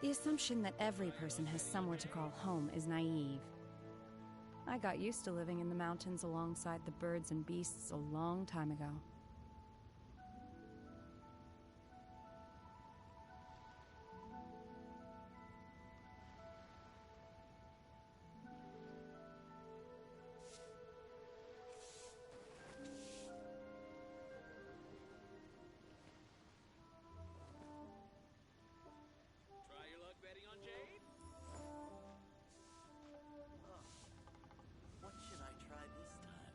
The assumption that every person has somewhere to call home is naive. I got used to living in the mountains alongside the birds and beasts a long time ago. Try your luck betting on Jade? What should I try this time?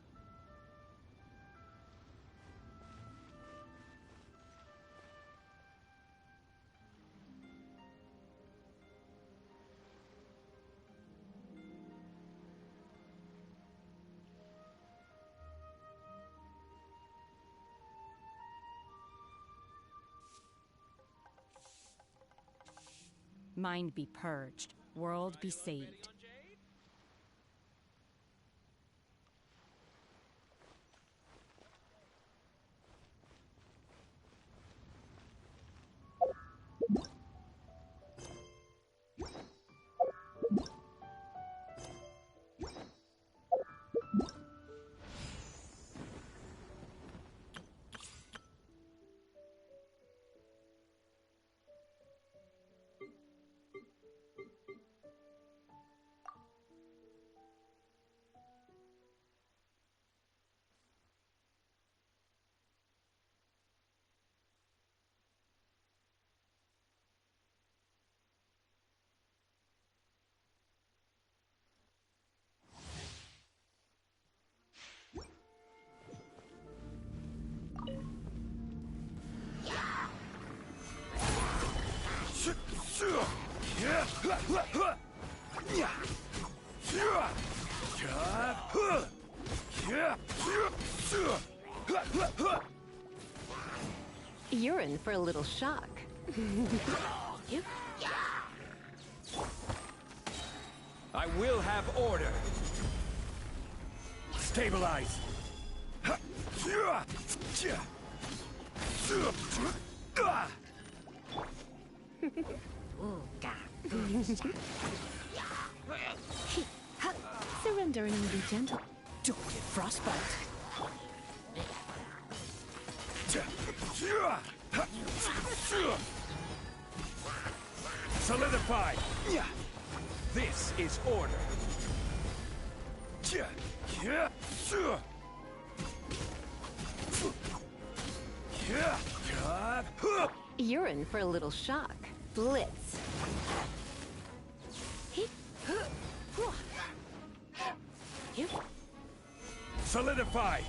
Mind be purged, world be Try your luck betting saved. on Jade? You're in for a little shock. I will have order. Stabilize. Surrender and be gentle. Don't get frostbite. Solidify. This is order. You're in for a little shock. Blitz. Solidify.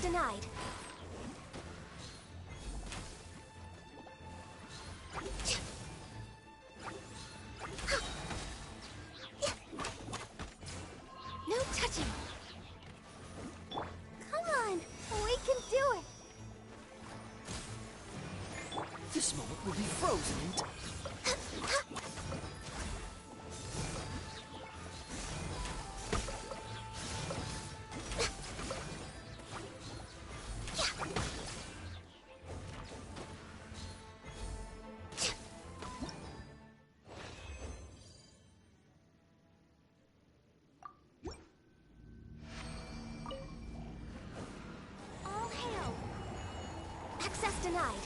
denied. No touching. Come on, we can do it. This moment will be frozen in time. All hail. Access denied.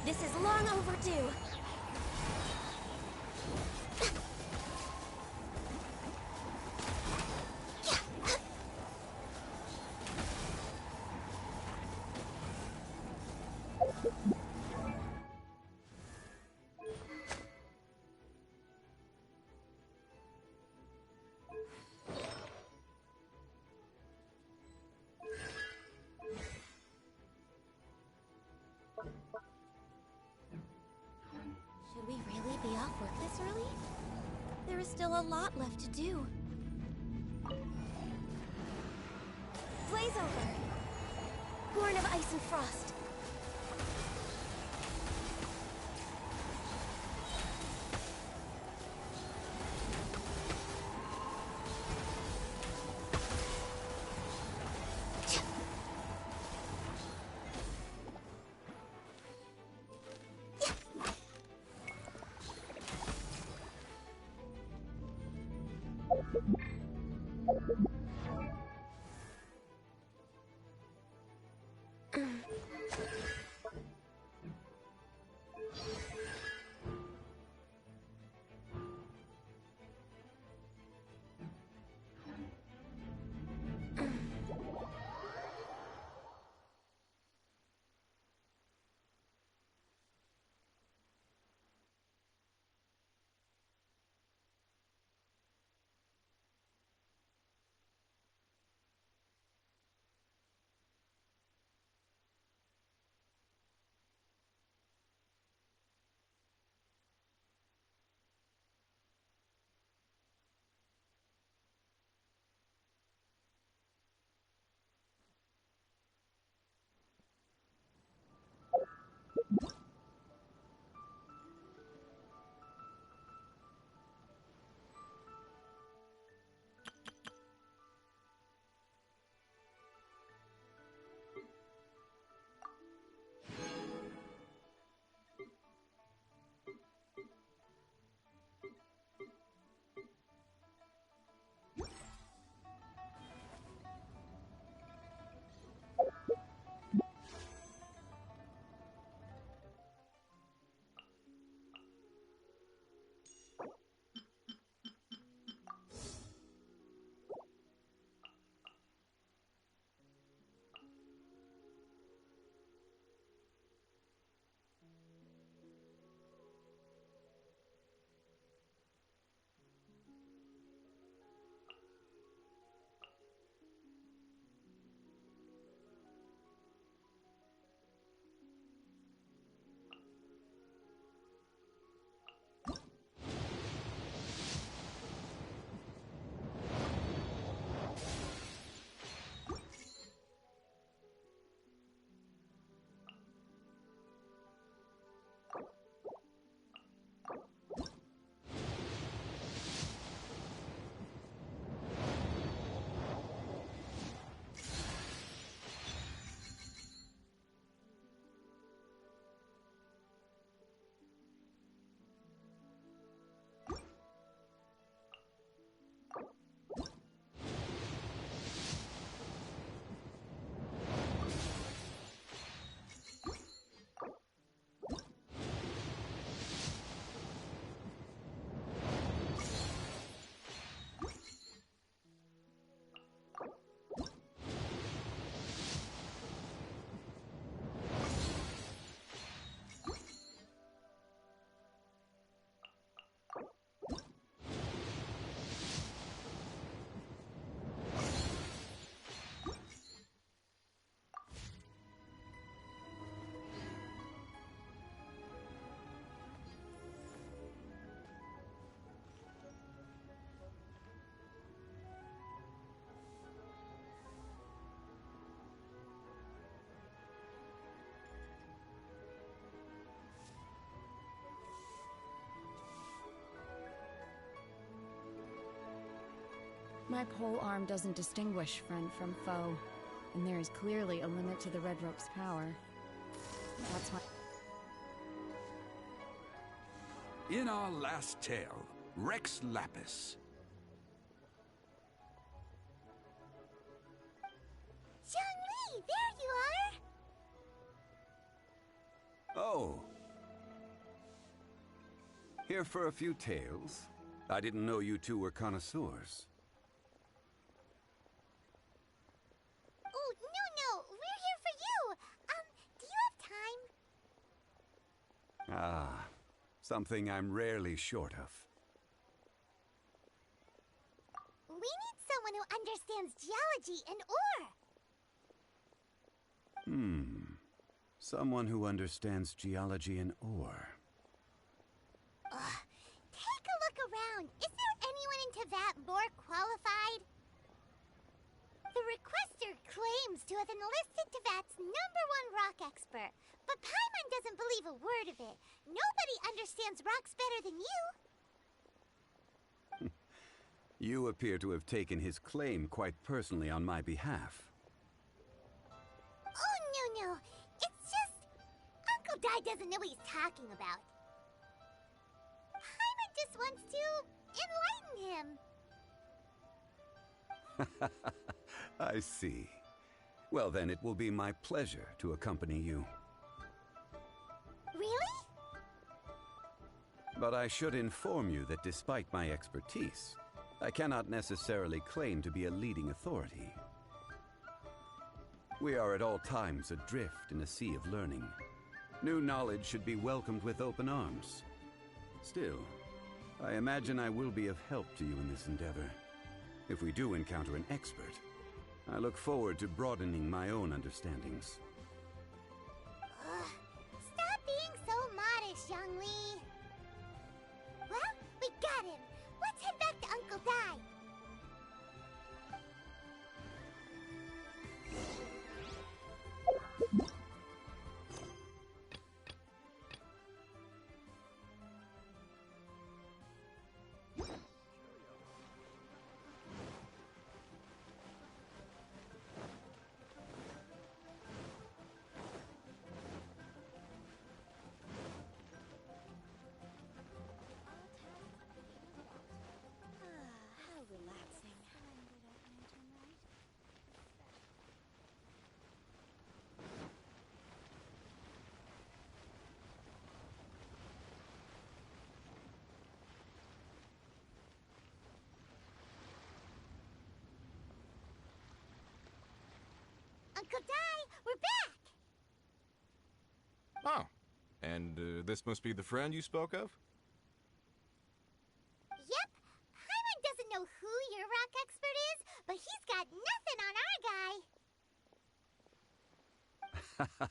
This is long overdue. Should we really be off work this early? There is still a lot left to do. Blaze over! Born of ice and frost. My pole arm doesn't distinguish friend from foe, and there is clearly a limit to the Red Rope's power. That's why... In our last tale, Rex Lapis. Zhongli, there you are! Oh. Here for a few tales? I didn't know you two were connoisseurs. Oh, no, we're here for you! Do you have time? Ah, something I'm rarely short of. We need someone who understands geology and ore. Someone who understands geology and ore. Take a look around. Is there anyone in Teyvat more qualified? The requester claims to have enlisted Teyvat's #1 rock expert, but Paimon doesn't believe a word of it. Nobody understands rocks better than you. You appear to have taken his claim quite personally on my behalf. Oh, no. It's just... Uncle Dai doesn't know what he's talking about. Paimon just wants to enlighten him. I see. Well then, it will be my pleasure to accompany you. Really? But I should inform you that despite my expertise, I cannot necessarily claim to be a leading authority. We are at all times adrift in a sea of learning. New knowledge should be welcomed with open arms. Still, I imagine I will be of help to you in this endeavor. If we do encounter an expert, I look forward to broadening my own understandings. Stop being so modest, Zhongli. Well, we got him. Let's head back to Uncle Dai. How relaxing. Uncle Dai, we're back! Oh, and this must be the friend you spoke of? Yep. Paimon doesn't know who your rock expert is, but he's got nothing on our guy.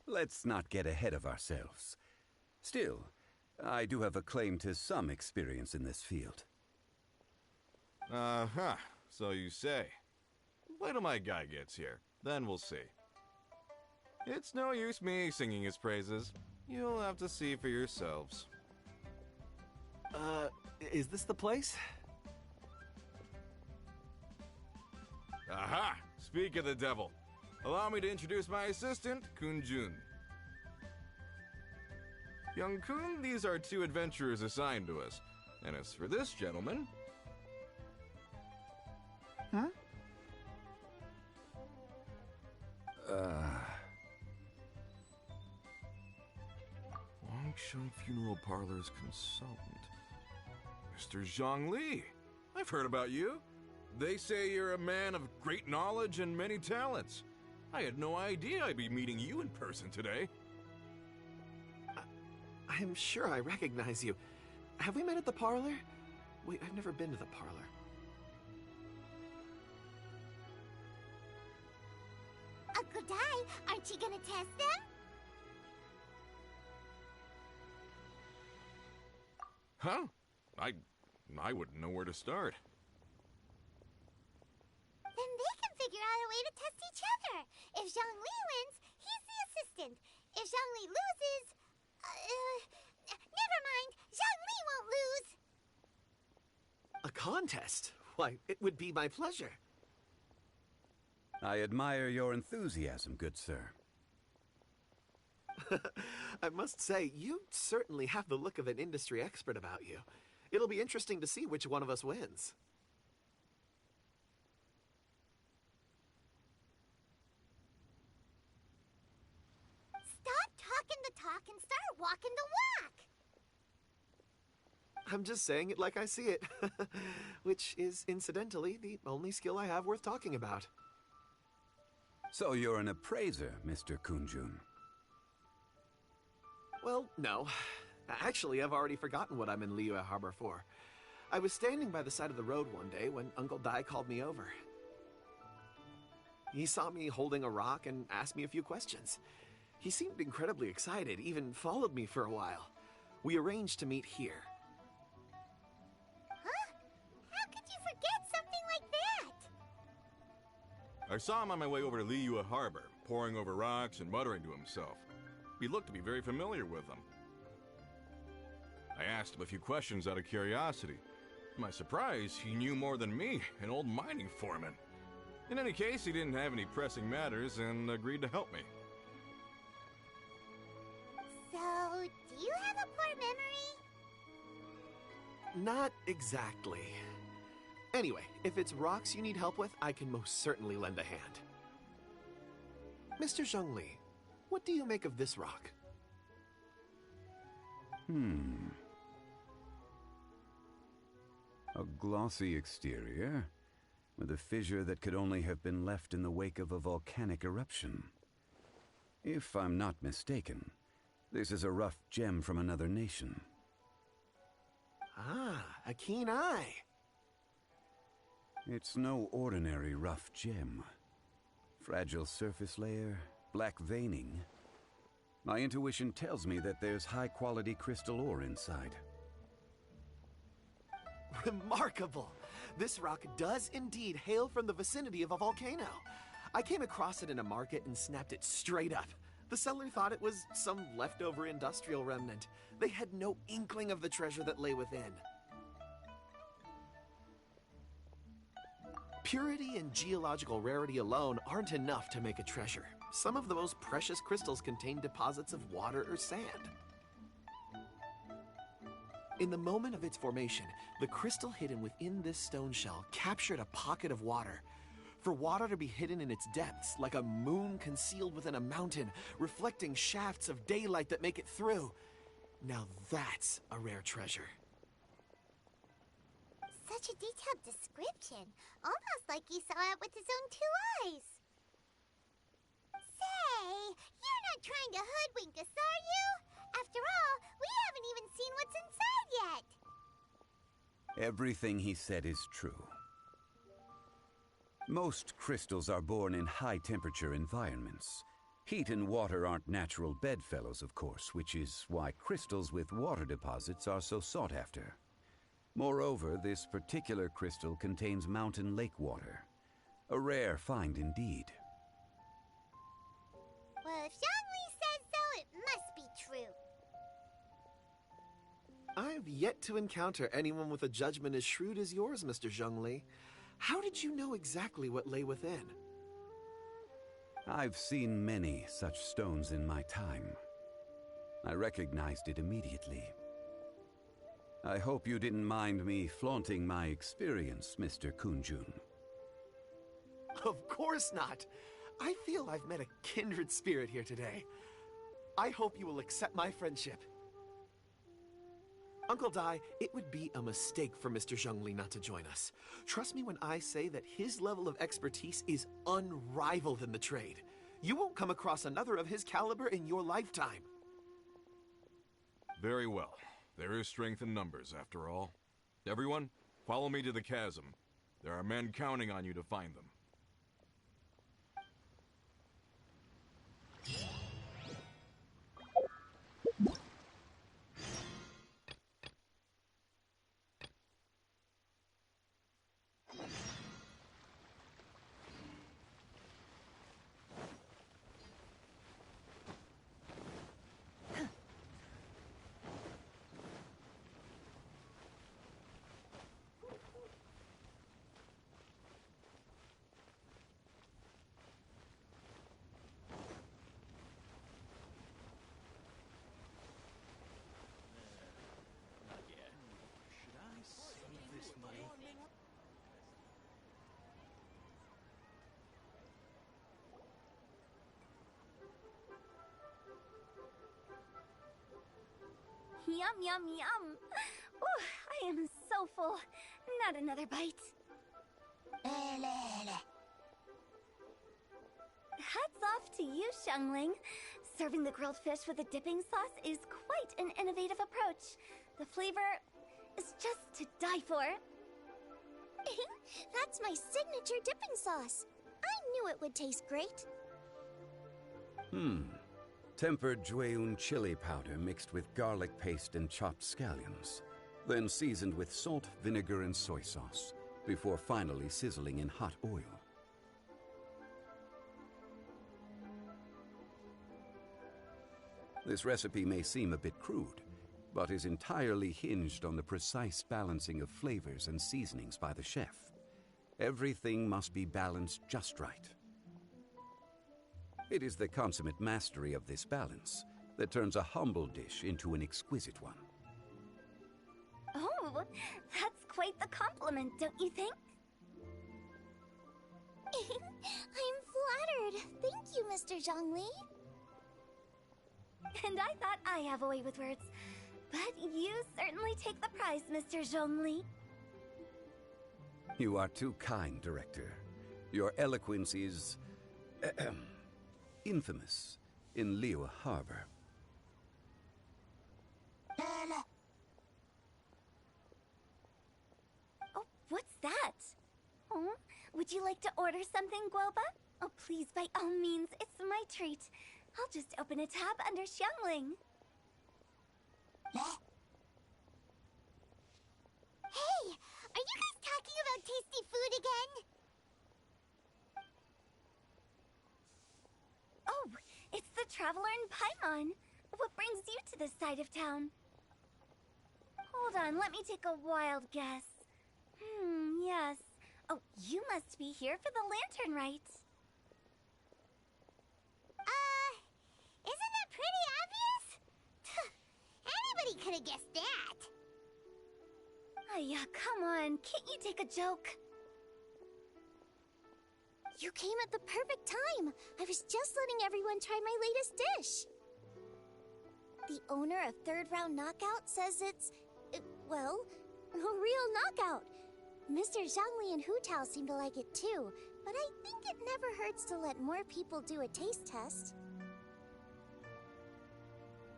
Let's not get ahead of ourselves. Still, I do have a claim to some experience in this field. Uh-huh, so you say. Wait till my guy gets here, then we'll see. It's no use me singing his praises. You'll have to see for yourselves. Is this the place? Aha! Speak of the devil. Allow me to introduce my assistant, Kun-jun. Young Kun, these are 2 adventurers assigned to us. And as for this gentleman... Huh? Wangsheng Funeral Parlor's consultant. Mr. Zhongli. I've heard about you. They say you're a man of great knowledge and many talents. I had no idea I'd be meeting you in person today. I'm sure I recognize you. Have we met at the parlor? Wait, I've never been to the parlor. Uncle Dai, aren't you gonna test them? Huh? I wouldn't know where to start. Then they can figure out a way to test each other. If Zhongli wins, he's the assistant. If Zhongli loses... never mind. Zhongli won't lose. A contest? Why, it would be my pleasure. I admire your enthusiasm, good sir. I must say, you certainly have the look of an industry expert about you. It'll be interesting to see which one of us wins. Stop talking the talk and start walking the walk! I'm just saying it like I see it. Which is, incidentally, the only skill I have worth talking about. So you're an appraiser, Mr. Kunjun. Well, no. Actually, I've already forgotten what I'm in Liyue Harbor for. I was standing by the side of the road one day when Uncle Dai called me over. He saw me holding a rock and asked me a few questions. He seemed incredibly excited, even followed me for a while. We arranged to meet here. Huh? How could you forget something like that? I saw him on my way over to Liyue Harbor, poring over rocks and muttering to himself. He looked to be very familiar with them. I asked him a few questions out of curiosity. To my surprise, he knew more than me, an old mining foreman. In any case, he didn't have any pressing matters and agreed to help me. So, do you have a poor memory? Not exactly. Anyway, if it's rocks you need help with, I can most certainly lend a hand. Mr. Zhongli, what do you make of this rock? A glossy exterior, with a fissure that could only have been left in the wake of a volcanic eruption. If I'm not mistaken, this is a rough gem from another nation. Ah, a keen eye. It's no ordinary rough gem. Fragile surface layer, black veining. My intuition tells me that there's high-quality crystal ore inside. Remarkable! This rock does indeed hail from the vicinity of a volcano. I came across it in a market and snapped it straight up. The seller thought it was some leftover industrial remnant. They had no inkling of the treasure that lay within. Purity and geological rarity alone aren't enough to make a treasure. Some of the most precious crystals contain deposits of water or sand. In the moment of its formation, the crystal hidden within this stone shell captured a pocket of water. For water to be hidden in its depths, like a moon concealed within a mountain, reflecting shafts of daylight that make it through. Now that's a rare treasure. Such a detailed description. Almost like you saw it with his own 2 eyes. Say, you're not trying to hoodwink us, are you? After all, we haven't even seen what's inside yet. Everything he said is true. Most crystals are born in high-temperature environments. Heat and water aren't natural bedfellows, of course, which is why crystals with water deposits are so sought after. Moreover, this particular crystal contains mountain lake water. A rare find indeed. Well, if Zhongli says so, it must be true. I've yet to encounter anyone with a judgment as shrewd as yours, Mr. Zhongli. How did you know exactly what lay within? I've seen many such stones in my time. I recognized it immediately. I hope you didn't mind me flaunting my experience, Mr. Kunjun. Of course not. I feel I've met a kindred spirit here today. I hope you will accept my friendship. Uncle Dai, it would be a mistake for Mr. Zhongli not to join us. Trust me when I say that his level of expertise is unrivaled in the trade. You won't come across another of his caliber in your lifetime. Very well. There is strength in numbers, after all. Everyone, follow me to the chasm. There are men counting on you to find them. yum, yum. Ooh, I am so full. Not another bite. Hats off to you, Xiangling. Serving the grilled fish with a dipping sauce is quite an innovative approach. The flavor is just to die for. That's my signature dipping sauce. I knew it would taste great. Tempered Jueyun chili powder mixed with garlic paste and chopped scallions, then seasoned with salt, vinegar, and soy sauce, before finally sizzling in hot oil. This recipe may seem a bit crude, but is entirely hinged on the precise balancing of flavors and seasonings by the chef. Everything must be balanced just right. It is the consummate mastery of this balance that turns a humble dish into an exquisite one. Oh, that's quite the compliment, don't you think? I'm flattered. Thank you, Mr. Zhongli. And I thought I have a way with words. But you certainly take the prize, Mr. Zhongli. You are too kind, Director. Your eloquence is infamous in Liyue Harbor. Oh, what's that? Oh, would you like to order something, Guoba? Oh, please, by all means, it's my treat. I'll just open a tab under Xiangling. Hey, are you guys talking about tasty food again? Oh, it's the Traveler in Paimon. What brings you to this side of town? Hold on, let me take a wild guess. Yes. Oh, you must be here for the lantern rite. Isn't that pretty obvious? Anybody could have guessed that. Yeah, come on, can't you take a joke? You came at the perfect time. I was just letting everyone try my latest dish. The owner of Third Round Knockout says it's, well, a real knockout. Mr. Zhongli and Hu Tao seem to like it too, but I think it never hurts to let more people do a taste test.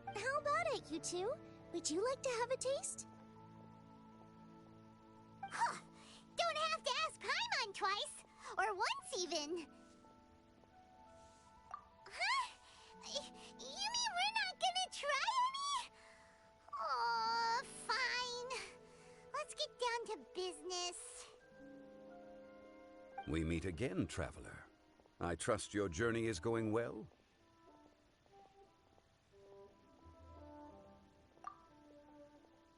How about it, you two? Would you like to have a taste? Huh! Don't have to ask Paimon twice! Or once, even! Huh? You mean we're not gonna try any? Oh, fine. Let's get down to business. We meet again, Traveler. I trust your journey is going well?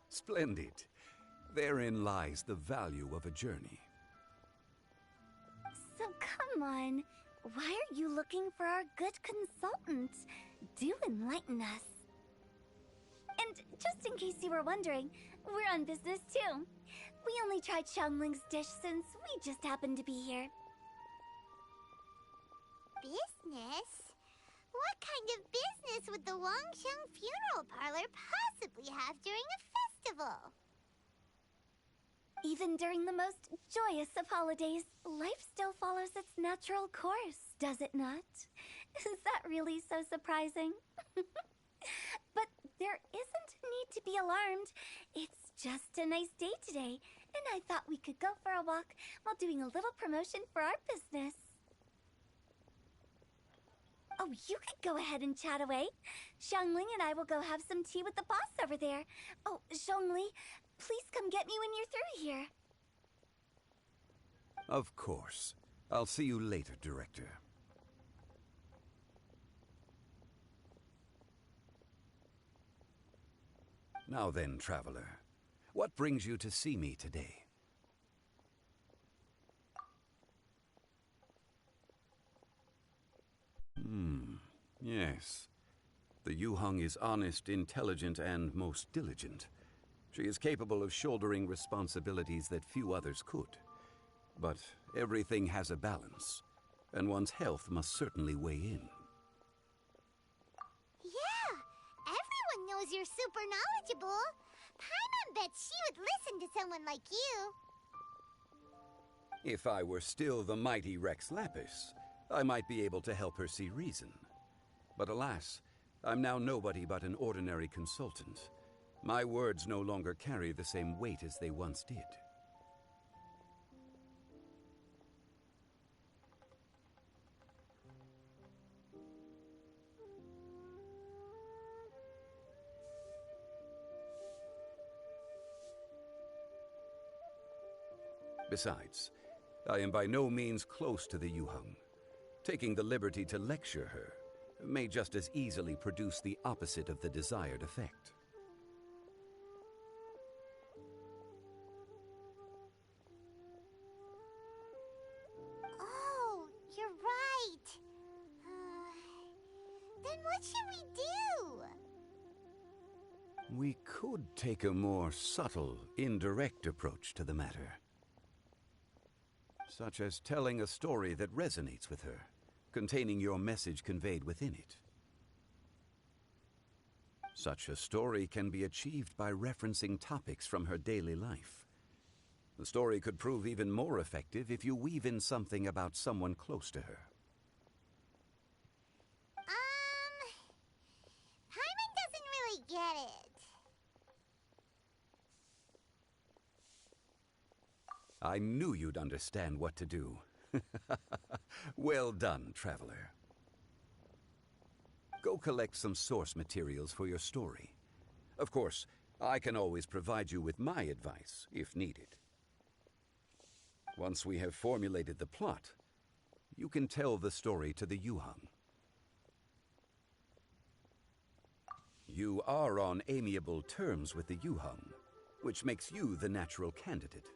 Splendid. Therein lies the value of a journey. So come on, why are you looking for our good consultant? Do enlighten us. And just in case you were wondering, we're on business too. We only tried Xiangling's dish since we just happened to be here. Business? What kind of business would the Wangsheng Funeral Parlor possibly have during a festival? Even during the most joyous of holidays, life still follows its natural course, does it not? Is that really so surprising? But there isn't need to be alarmed. It's just a nice day today, and I thought we could go for a walk while doing a little promotion for our business. Oh, you could go ahead and chat away. Xiangling and I will go have some tea with the boss over there. Oh, Zhongli, please come get me when you're through here. Of course. I'll see you later, Director. Now then, Traveler, what brings you to see me today? Yes. The Yuheng is honest, intelligent, and most diligent. She is capable of shouldering responsibilities that few others could. But everything has a balance, and one's health must certainly weigh in. Yeah, everyone knows you're super knowledgeable. Paimon bets she would listen to someone like you. If I were still the mighty Rex Lapis, I might be able to help her see reason. But alas, I'm now nobody but an ordinary consultant. My words no longer carry the same weight as they once did. Besides, I am by no means close to the Yuheng. Taking the liberty to lecture her may just as easily produce the opposite of the desired effect. Oh, you're right. Then what should we do? We could take a more subtle, indirect approach to the matter. Such as telling a story that resonates with her, containing your message conveyed within it. Such a story can be achieved by referencing topics from her daily life. The story could prove even more effective if you weave in something about someone close to her. Paimon doesn't really get it. I knew you'd understand what to do. Well done, traveler. Go collect some source materials for your story. Of course, I can always provide you with my advice, if needed. Once we have formulated the plot, you can tell the story to the Yuheng. You are on amiable terms with the Yuheng, which makes you the natural candidate.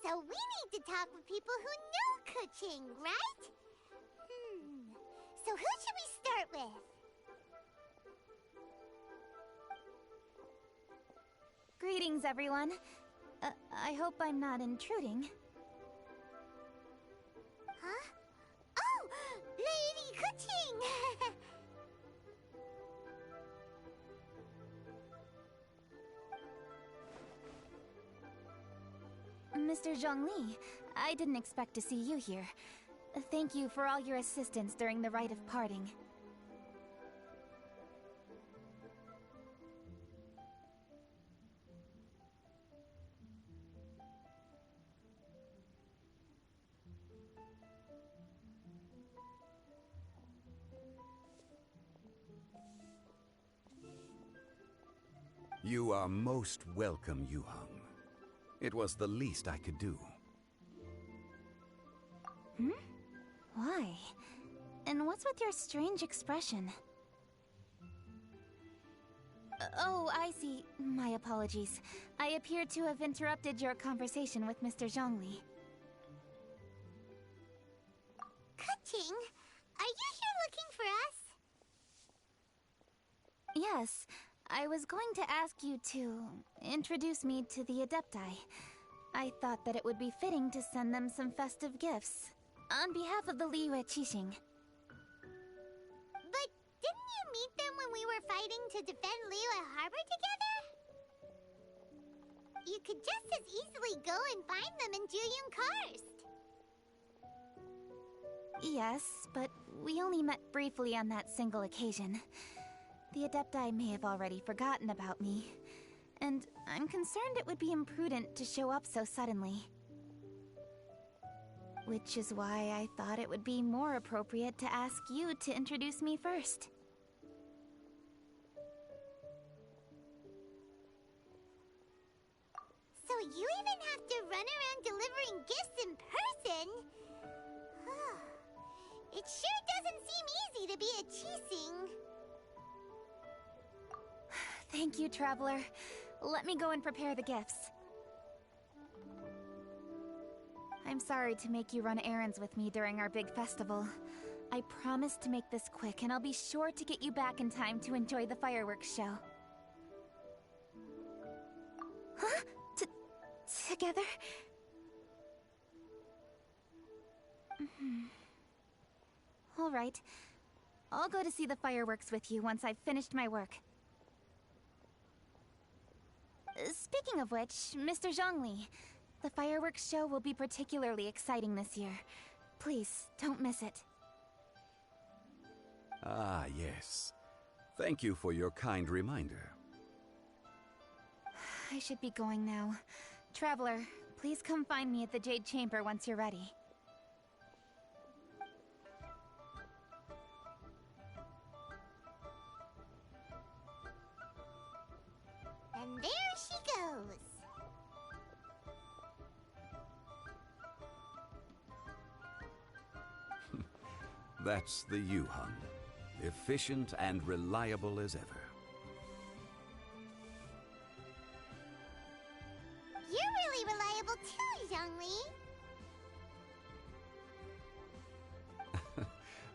So we need to talk with people who know Kuching, right? So who should we start with? Greetings, everyone. I hope I'm not intruding. Huh? Oh! Lady Kuching! Mr. Zhongli, I didn't expect to see you here. Thank you for all your assistance during the rite of parting. You are most welcome, Yuheng. It was the least I could do. Why? And what's with your strange expression? Oh, I see. My apologies. I appear to have interrupted your conversation with Mr. Zhongli. Kuching, are you here looking for us? Yes. I was going to ask you to introduce me to the Adepti. I thought that it would be fitting to send them some festive gifts. On behalf of the Liyue Qixing. But didn't you meet them when we were fighting to defend Liyue Harbor together? You could just as easily go and find them in Juyun Karst. Yes, but we only met briefly on that single occasion. The Adepti may have already forgotten about me, and I'm concerned it would be imprudent to show up so suddenly. Which is why I thought it would be more appropriate to ask you to introduce me first. So you even have to run around delivering gifts in person? It sure doesn't seem easy to be a Qixing. Thank you, Traveler. Let me go and prepare the gifts. I'm sorry to make you run errands with me during our big festival. I promise to make this quick, and I'll be sure to get you back in time to enjoy the fireworks show. Huh? Together? All right. I'll go to see the fireworks with you once I've finished my work. Speaking of which, Mr. Zhongli, the fireworks show will be particularly exciting this year. Please, don't miss it. Ah, yes. Thank you for your kind reminder. I should be going now. Traveler, please come find me at the Jade Chamber once you're ready. And there she goes. That's the Yuhan. Efficient and reliable as ever. You're really reliable too, Zhongli.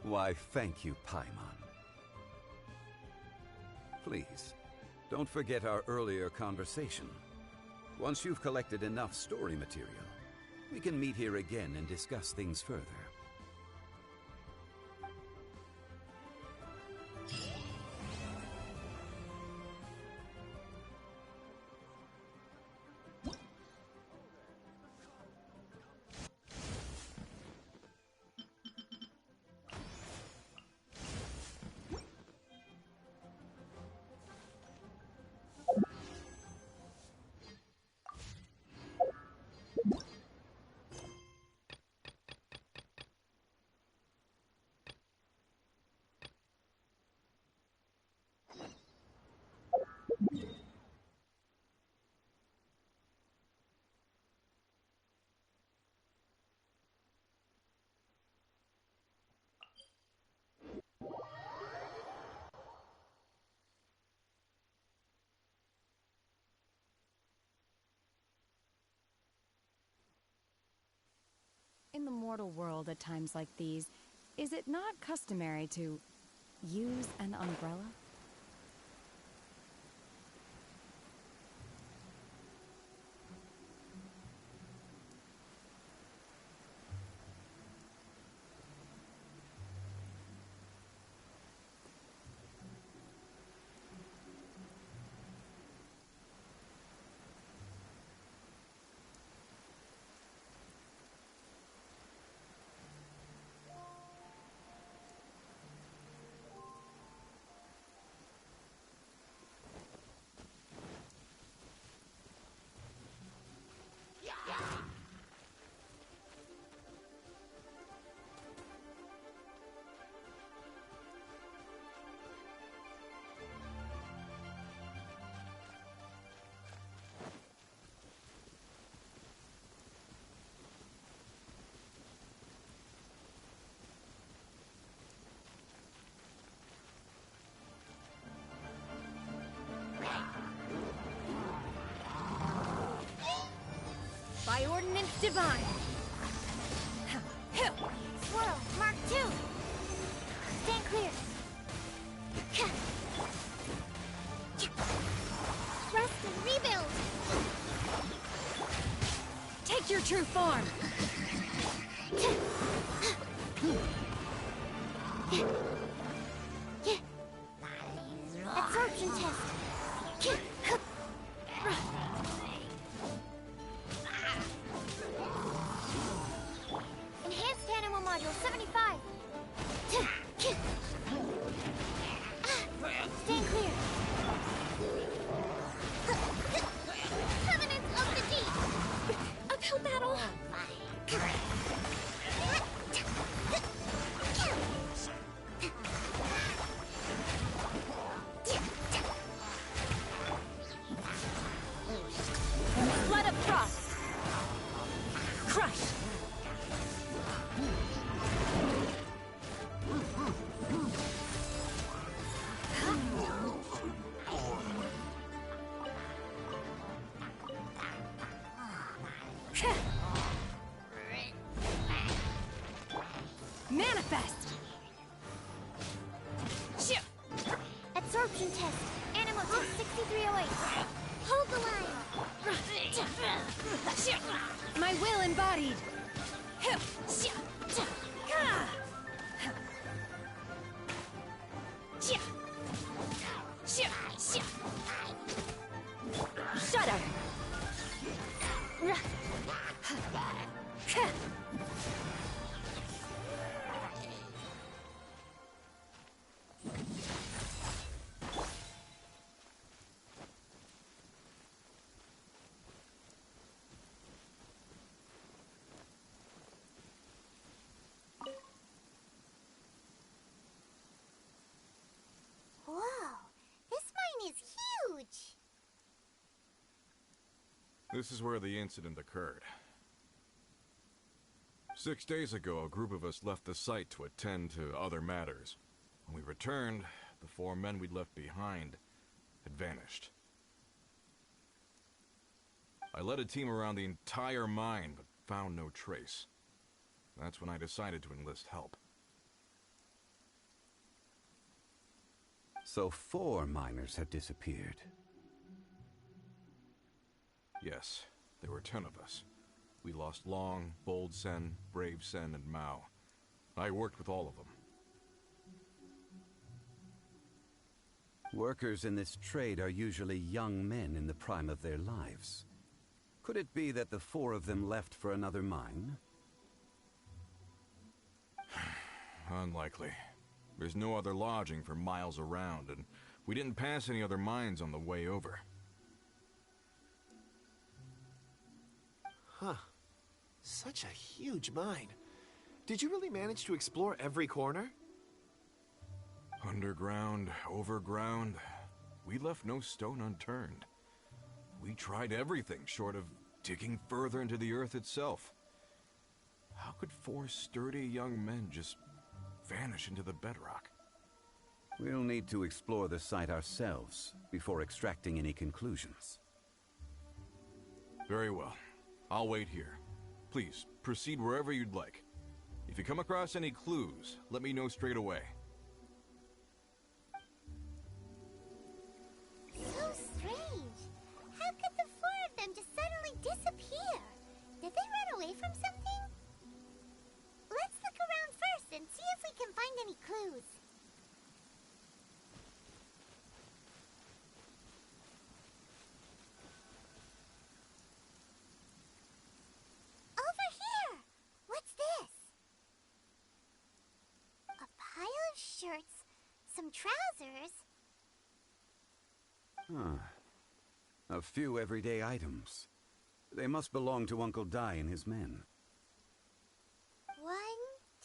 Why, thank you, Paimon. Please, don't forget our earlier conversation. Once you've collected enough story material, we can meet here again and discuss things further. In the mortal world at times like these, is it not customary to use an umbrella? By ordinance divine! Swirl, Mark II! Stand clear! Rest and rebuild! Take your true form! Absorption test! Enhanced animal module 75! Stand clear! Covenants of the Deep! Uphill battle! Flood of frost! Crush! Manifest! Absorption test! Animal test 6308! Hold the line! My will embodied! This is where the incident occurred. 6 days ago, a group of us left the site to attend to other matters. When we returned, the 4 men we'd left behind had vanished. I led a team around the entire mine, but found no trace. That's when I decided to enlist help. So 4 miners had disappeared. Yes, there were 10 of us. We lost Long, Bold Sen, Brave Sen, and Mao. I worked with all of them. Workers in this trade are usually young men in the prime of their lives. Could it be that the 4 of them left for another mine? Unlikely. There's no other lodging for miles around, and we didn't pass any other mines on the way over. Huh. Such a huge mine. Did you really manage to explore every corner? Underground, overground, we left no stone unturned. We tried everything short of digging further into the earth itself. How could 4 sturdy young men just vanish into the bedrock? We'll need to explore the site ourselves before extracting any conclusions. Very well. I'll wait here. Please, proceed wherever you'd like. If you come across any clues, let me know straight away. So strange. How could the 4 of them just suddenly disappear? Did they run away from something? Let's look around first and see if we can find any clues. Over here! What's this? A pile of shirts, some trousers. A few everyday items. They must belong to Uncle Dai and his men. 1,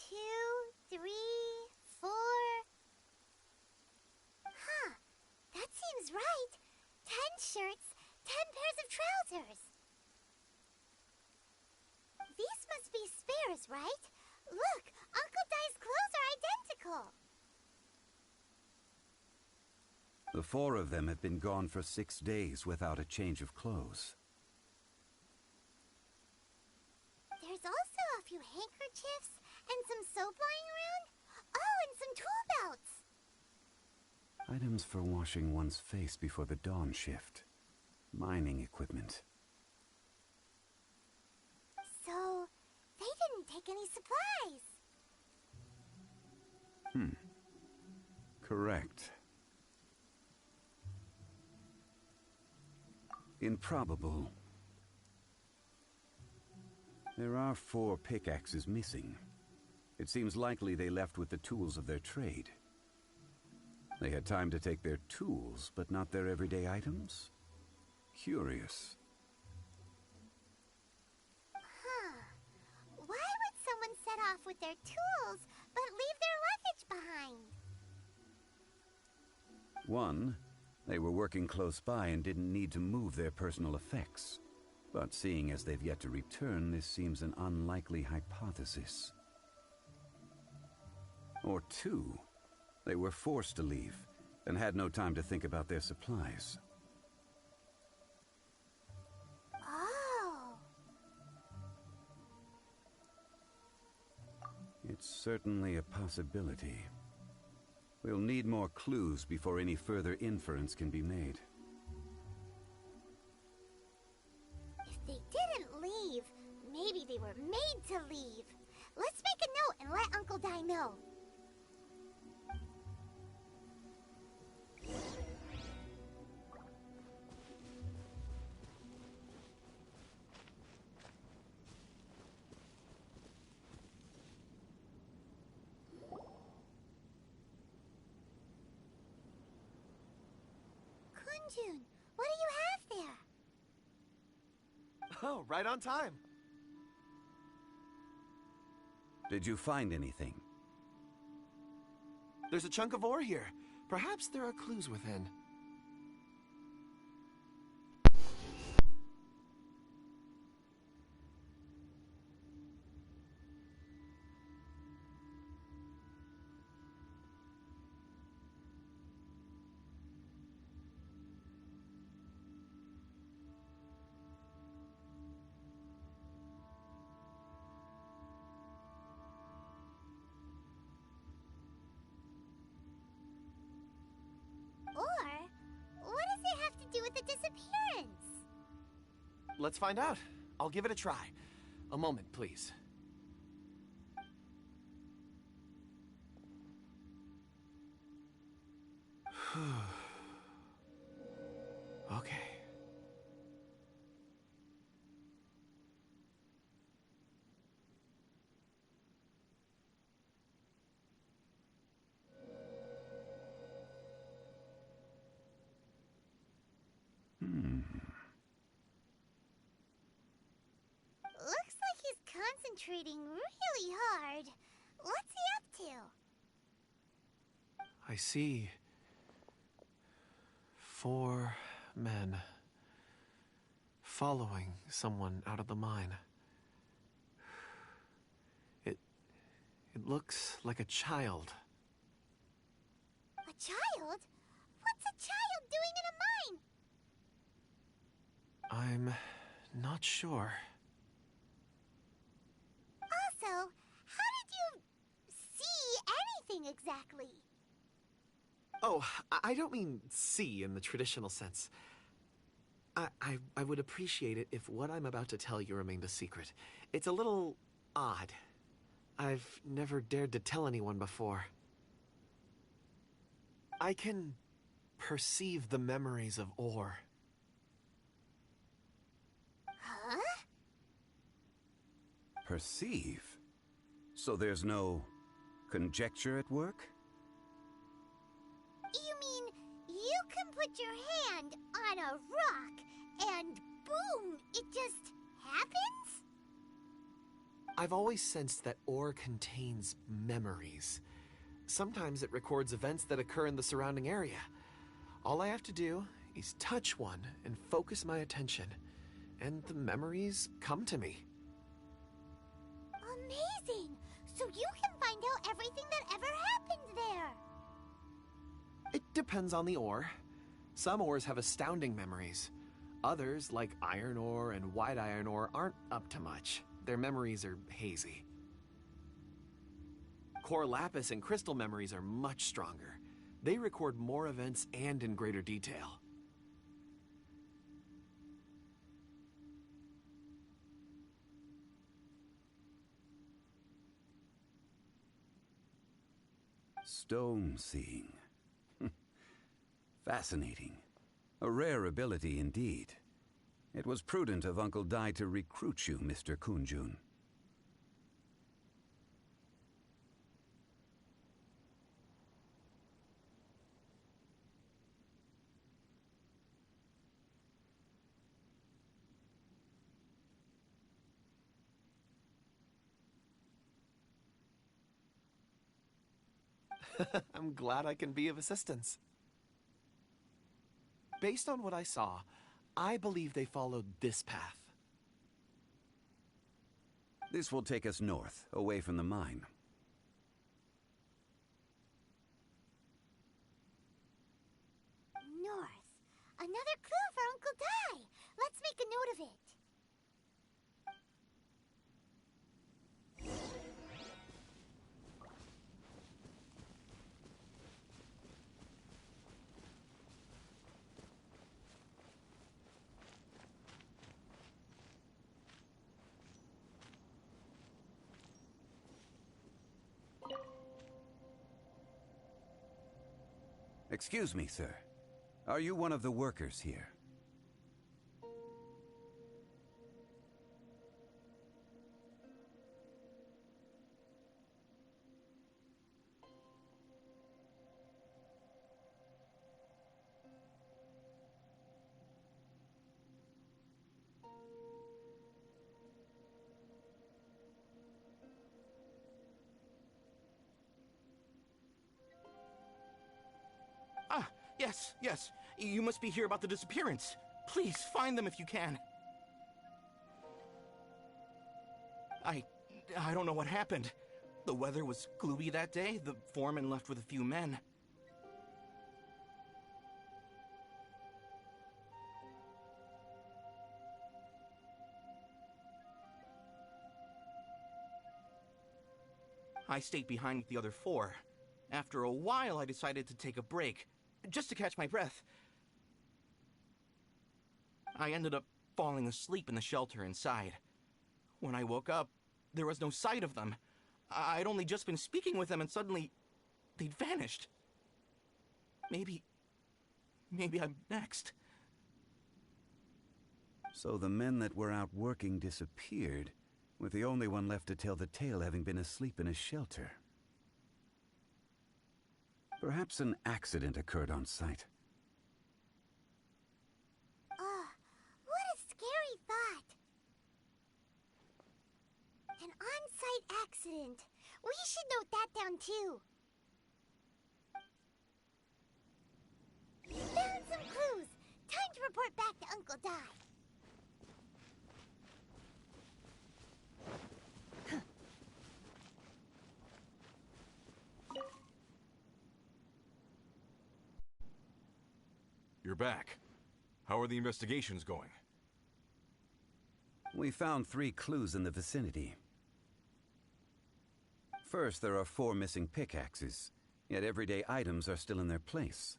2, 3, 4. Huh, that seems right. 10 shirts, 10 pairs of trousers. These must be spares, right? Look, Uncle Dai's clothes are identical. The 4 of them have been gone for 6 days without a change of clothes. There's also a few handkerchiefs and some soap lying around. Oh, and some tool belts. Items for washing one's face before the dawn shift. Mining equipment. So, they didn't take any supplies. Correct. Improbable. There are 4 pickaxes missing. It seems likely they left with the tools of their trade. They had time to take their tools, but not their everyday items? Curious. Huh. Why would someone set off with their tools, but leave their luggage behind? 1, they were working close by and didn't need to move their personal effects. But seeing as they've yet to return, this seems an unlikely hypothesis. Or 2, they were forced to leave and had no time to think about their supplies. Oh. It's certainly a possibility. We'll need more clues before any further inference can be made. If they didn't leave, maybe they were made to leave. Let's make a note and let Uncle Dai know. Kunjun, what do you have there? Oh, right on time. Did you find anything? There's a chunk of ore here. Perhaps there are clues within. let's find out. I'll give it a try. A moment, please. Okay. Looks like he's concentrating really hard. What's he up to? I see 4 men following someone out of the mine. It looks like a child. A child? What's a child doing in a mine? I'm not sure. Also, how did you see anything exactly? Oh, I don't mean see in the traditional sense. I would appreciate it if what I'm about to tell you remained a secret. It's a little odd. I've never dared to tell anyone before. I can perceive the memories of Or. Huh? Perceive? So there's no conjecture at work? You mean you can put your hand on a rock and boom, it just happens? I've always sensed that Or contains memories. Sometimes it records events that occur in the surrounding area. All I have to do is touch one and focus my attention, and the memories come to me. Amazing! So you can find out everything that ever happened there. It depends on the ore. Some ores have astounding memories. Others, like iron ore and white iron ore, aren't up to much. Their memories are hazy. Core lapis and crystal memories are much stronger. They record more events and in greater detail. Stone seeing. Fascinating. A rare ability indeed. It was prudent of Uncle Dai to recruit you, Mr. Kunjun. I'm glad I can be of assistance. Based on what I saw, I believe they followed this path. This will take us north, away from the mine. North. Another clue for Uncle Dai. Let's make a note of it. Excuse me, sir. Are you one of the workers here? Ah, yes. You must be here about the disappearance. Please, find them if you can. I don't know what happened. The weather was gloomy that day. The foreman left with a few men. I stayed behind with the other 4. After a while, I decided to take a break, just to catch my breath. I ended up falling asleep in the shelter inside. When I woke up, there was no sight of them. I'd only just been speaking with them and suddenly they'd vanished. Maybe I'm next. So the men that were out working disappeared, with the only one left to tell the tale having been asleep in a shelter. Perhaps an accident occurred on site. What a scary thought. An on-site accident. We should note that down too. Found some clues. Time to report back to Uncle Di. You're back. How are the investigations going? We found 3 clues in the vicinity. First, there are 4 missing pickaxes, yet everyday items are still in their place.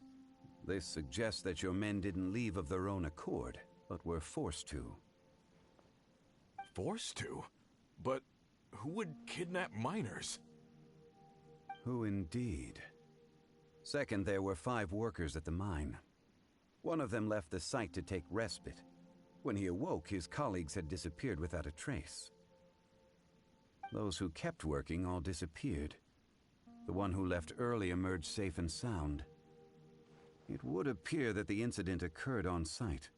This suggests that your men didn't leave of their own accord, but were forced to. Forced to? But who would kidnap miners? Who indeed? Second, there were 5 workers at the mine. One of them left the site to take respite. When he awoke, his colleagues had disappeared without a trace. Those who kept working all disappeared. The one who left early emerged safe and sound. It would appear that the incident occurred on site.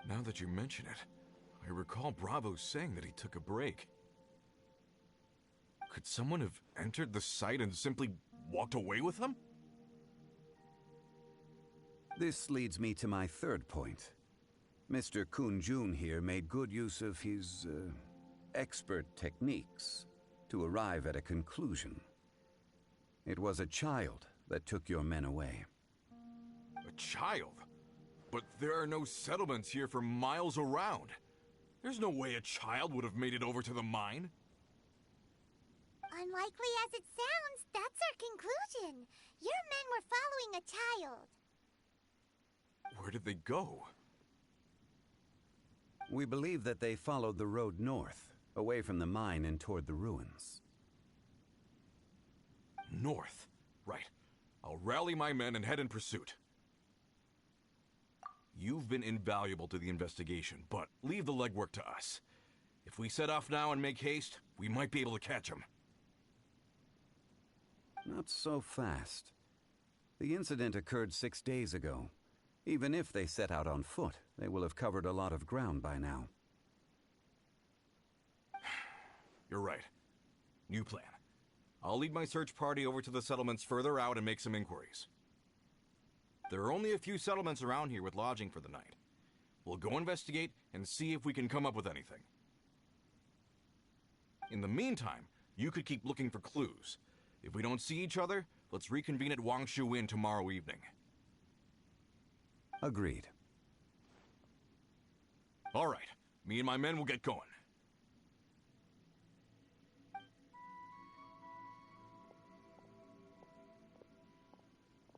Now that you mention it, I recall Bravo saying that he took a break. Could someone have entered the site and simply walked away with him? This leads me to my third point. Mr. Kun-jun here made good use of his, expert techniques to arrive at a conclusion. It was a child that took your men away. A child? But there are no settlements here for miles around. There's no way a child would have made it over to the mine. Unlikely as it sounds, that's our conclusion. Your men were following a child. Where did they go? We believe that they followed the road north, away from the mine and toward the ruins. North? Right. I'll rally my men and head in pursuit. You've been invaluable to the investigation, but leave the legwork to us. If we set off now and make haste, we might be able to catch them. Not so fast. The incident occurred 6 days ago. Even if they set out on foot, they will have covered a lot of ground by now. You're right. New plan. I'll lead my search party over to the settlements further out and make some inquiries. There are only a few settlements around here with lodging for the night. We'll go investigate and see if we can come up with anything. In the meantime, you could keep looking for clues. If we don't see each other, let's reconvene at Wangshu Inn tomorrow evening. Agreed. All right. Me and my men will get going.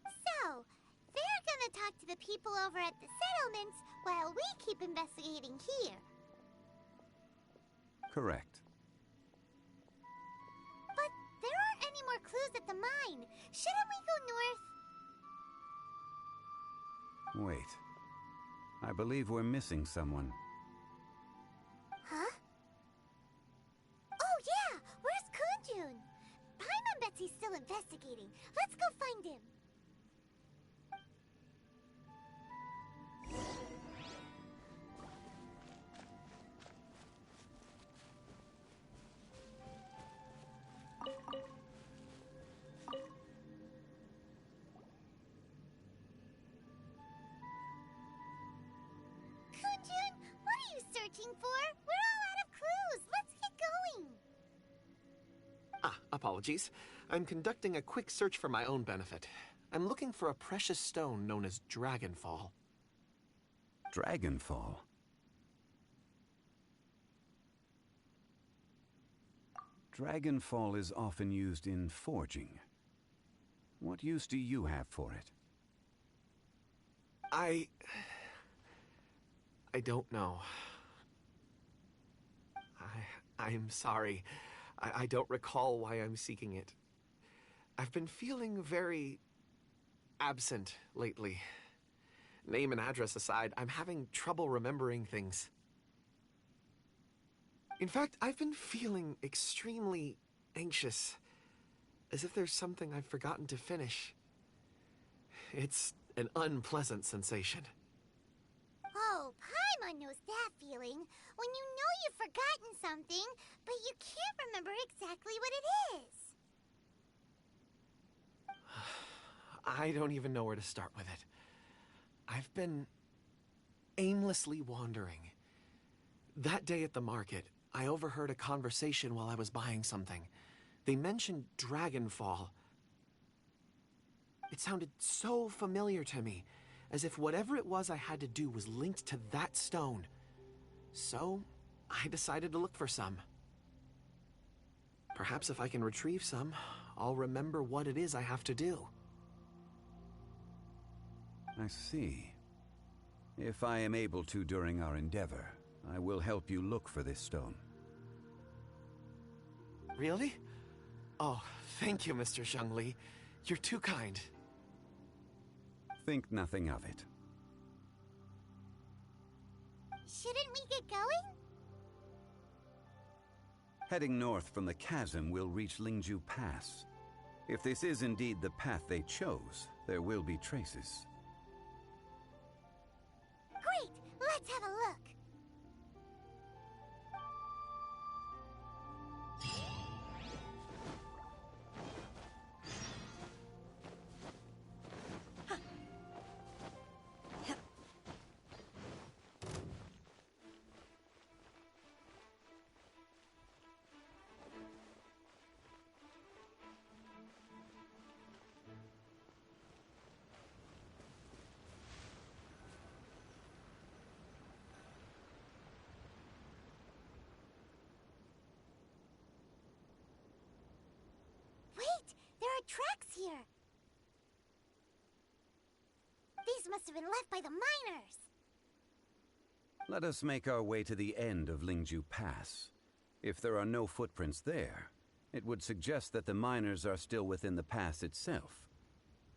So, they're gonna talk to the people over at the settlements while we keep investigating here. Correct. But there aren't any more clues at the mine. Shouldn't we go north? Wait. I believe we're missing someone. Huh? Oh yeah! Where's Kun-jun? Paimon bets he's still investigating. Let's go find him. Kun-jun, what are you searching for? We're all out of clues. Let's get going. Apologies. I'm conducting a quick search for my own benefit. I'm looking for a precious stone known as Dragonfall. Dragonfall? Dragonfall is often used in forging. What use do you have for it? I don't know. I'm sorry. I don't recall why I'm seeking it. I've been feeling very absent lately. Name and address aside, I'm having trouble remembering things. In fact, I've been feeling extremely anxious, as if there's something I've forgotten to finish. It's an unpleasant sensation. Oh, Paimon knows that feeling. When you know you've forgotten something, but you can't remember exactly what it is. I don't even know where to start with it. I've been aimlessly wandering. That day at the market, I overheard a conversation while I was buying something. They mentioned Dragonfall. It sounded so familiar to me, as if whatever it was I had to do was linked to that stone. So, I decided to look for some. Perhaps if I can retrieve some, I'll remember what it is I have to do. I see. If I am able to during our endeavor, I will help you look for this stone. Really? Oh, thank you, Mr. Zhongli. You're too kind. Think nothing of it. Shouldn't we get going? Heading north from the chasm, we'll reach Lingju Pass. If this is indeed the path they chose, there will be traces. Great! Let's have a look! Tracks here. These must have been left by the miners. Let us make our way to the end of Lingju Pass. If there are no footprints there, it would suggest that the miners are still within the pass itself.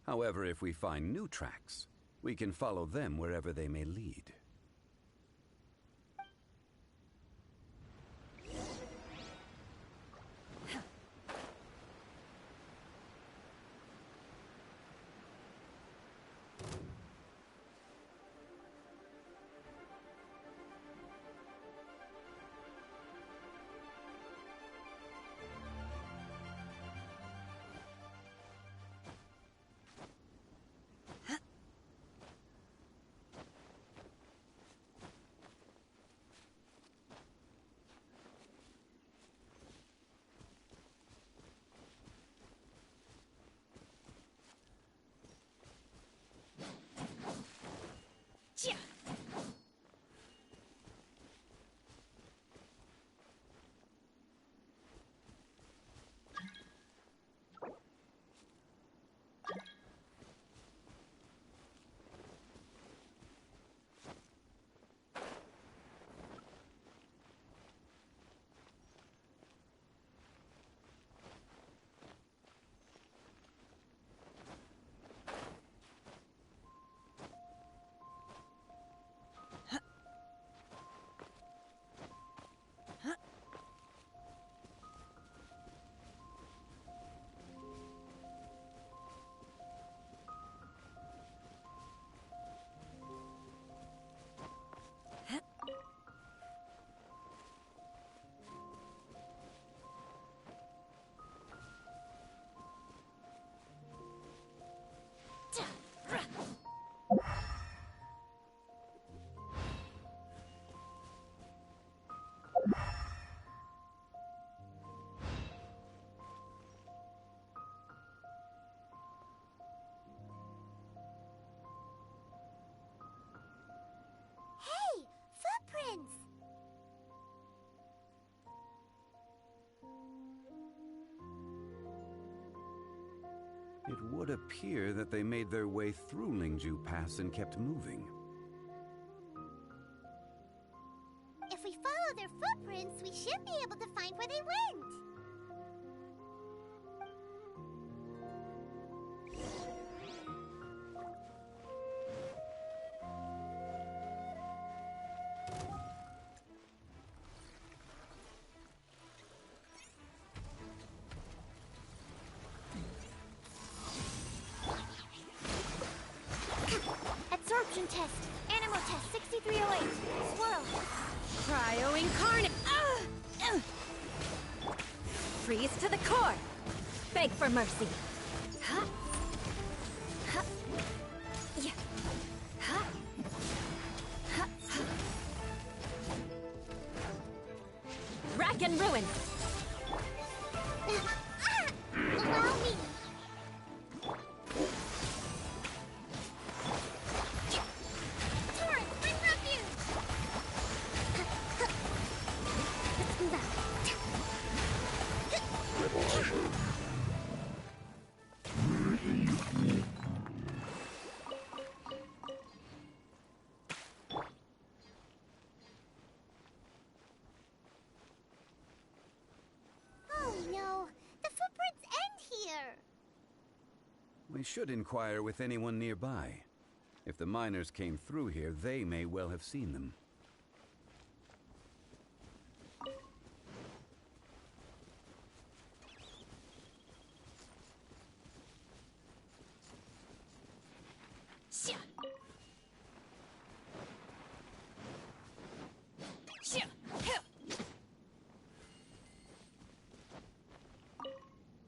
However, if we find new tracks, we can follow them wherever they may lead. Hey! Footprints! It would appear that they made their way through Lingju Pass and kept moving. footprints, we should be able to find where they went. Absorption test. Animal test 6308. Swirl. Cryo incarnate. Freeze to the core. Beg for mercy. Huh? Huh? Yeah. Huh? Huh? Rack and ruin. Allow me. Torrent, bring refuge. Let's move out. Oh no, the footprints end here. We should inquire with anyone nearby. If the miners came through here, they may well have seen them.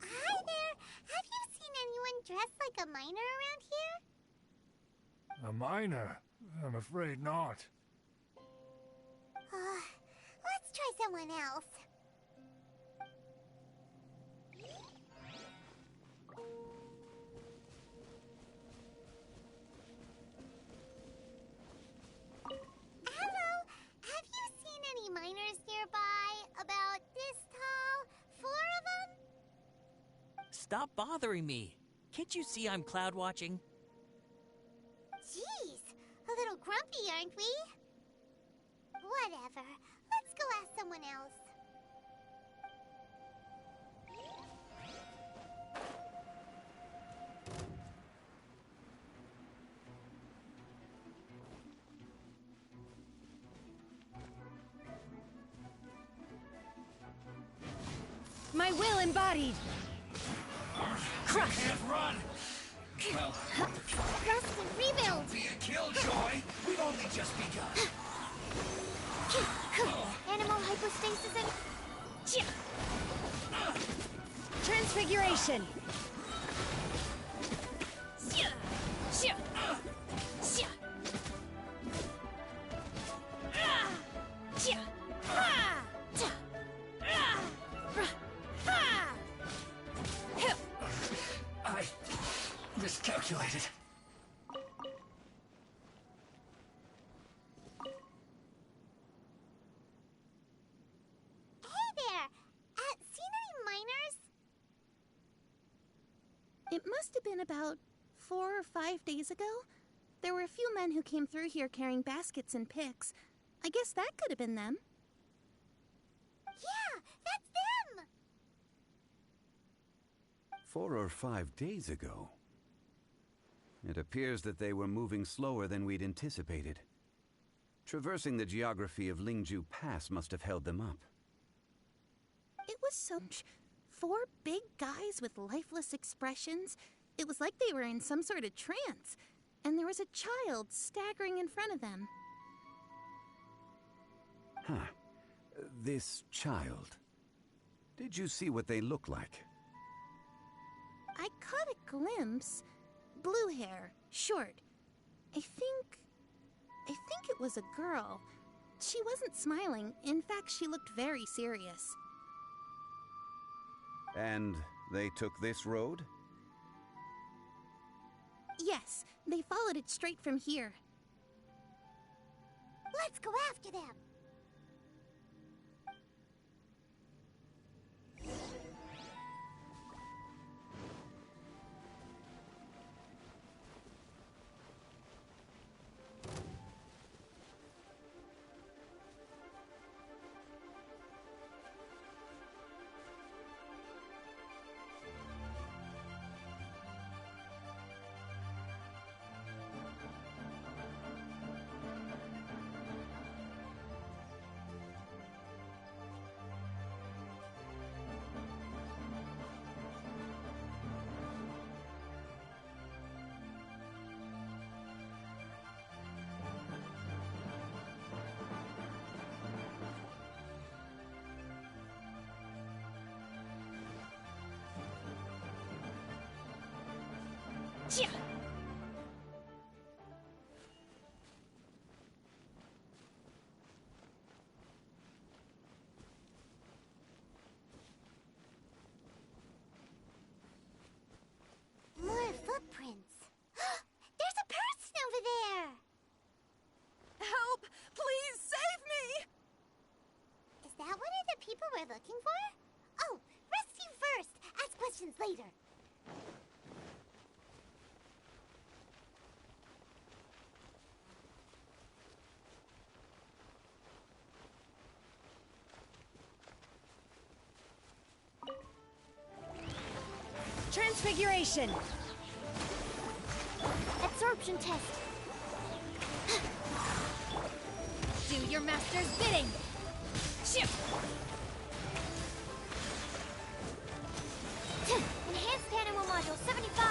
Hi there. Have you seen anyone dressed like a miner around here? A miner? I'm afraid not. Let's try someone else. Hello. Have you seen any miners nearby? About this tall? 4 of them? Stop bothering me. Can't you see I'm cloud watching? Jeez, a little grumpy, aren't we? Whatever. Let's go ask someone else. My will embodied. Crush! Can't run! Well, rest and rebuild! Be a killjoy! We've only just begun! Animal hypostasis and... Transfiguration. I miscalculated. Hey there! Seen any miners? It must have been about 4 or 5 days ago. There were a few men who came through here carrying baskets and picks. I guess that could have been them. Yeah, that's them! 4 or 5 days ago. It appears that they were moving slower than we'd anticipated. Traversing the geography of Lingju Pass must have held them up. It was so... 4 big guys with lifeless expressions. It was like they were in some sort of trance. And there was a child staggering in front of them. Huh. This child. Did you see what they look like? I caught a glimpse. Blue hair, short. I think it was a girl. She wasn't smiling. In fact, she looked very serious. And they took this road? Yes, they followed it straight from here. Let's go after them! More footprints. There's a person over there! Help! Please save me! Is that one of the people we're looking for? Oh, rescue first! Ask questions later. Transfiguration! Absorption test. Do your master's bidding! Enhanced animal module 75.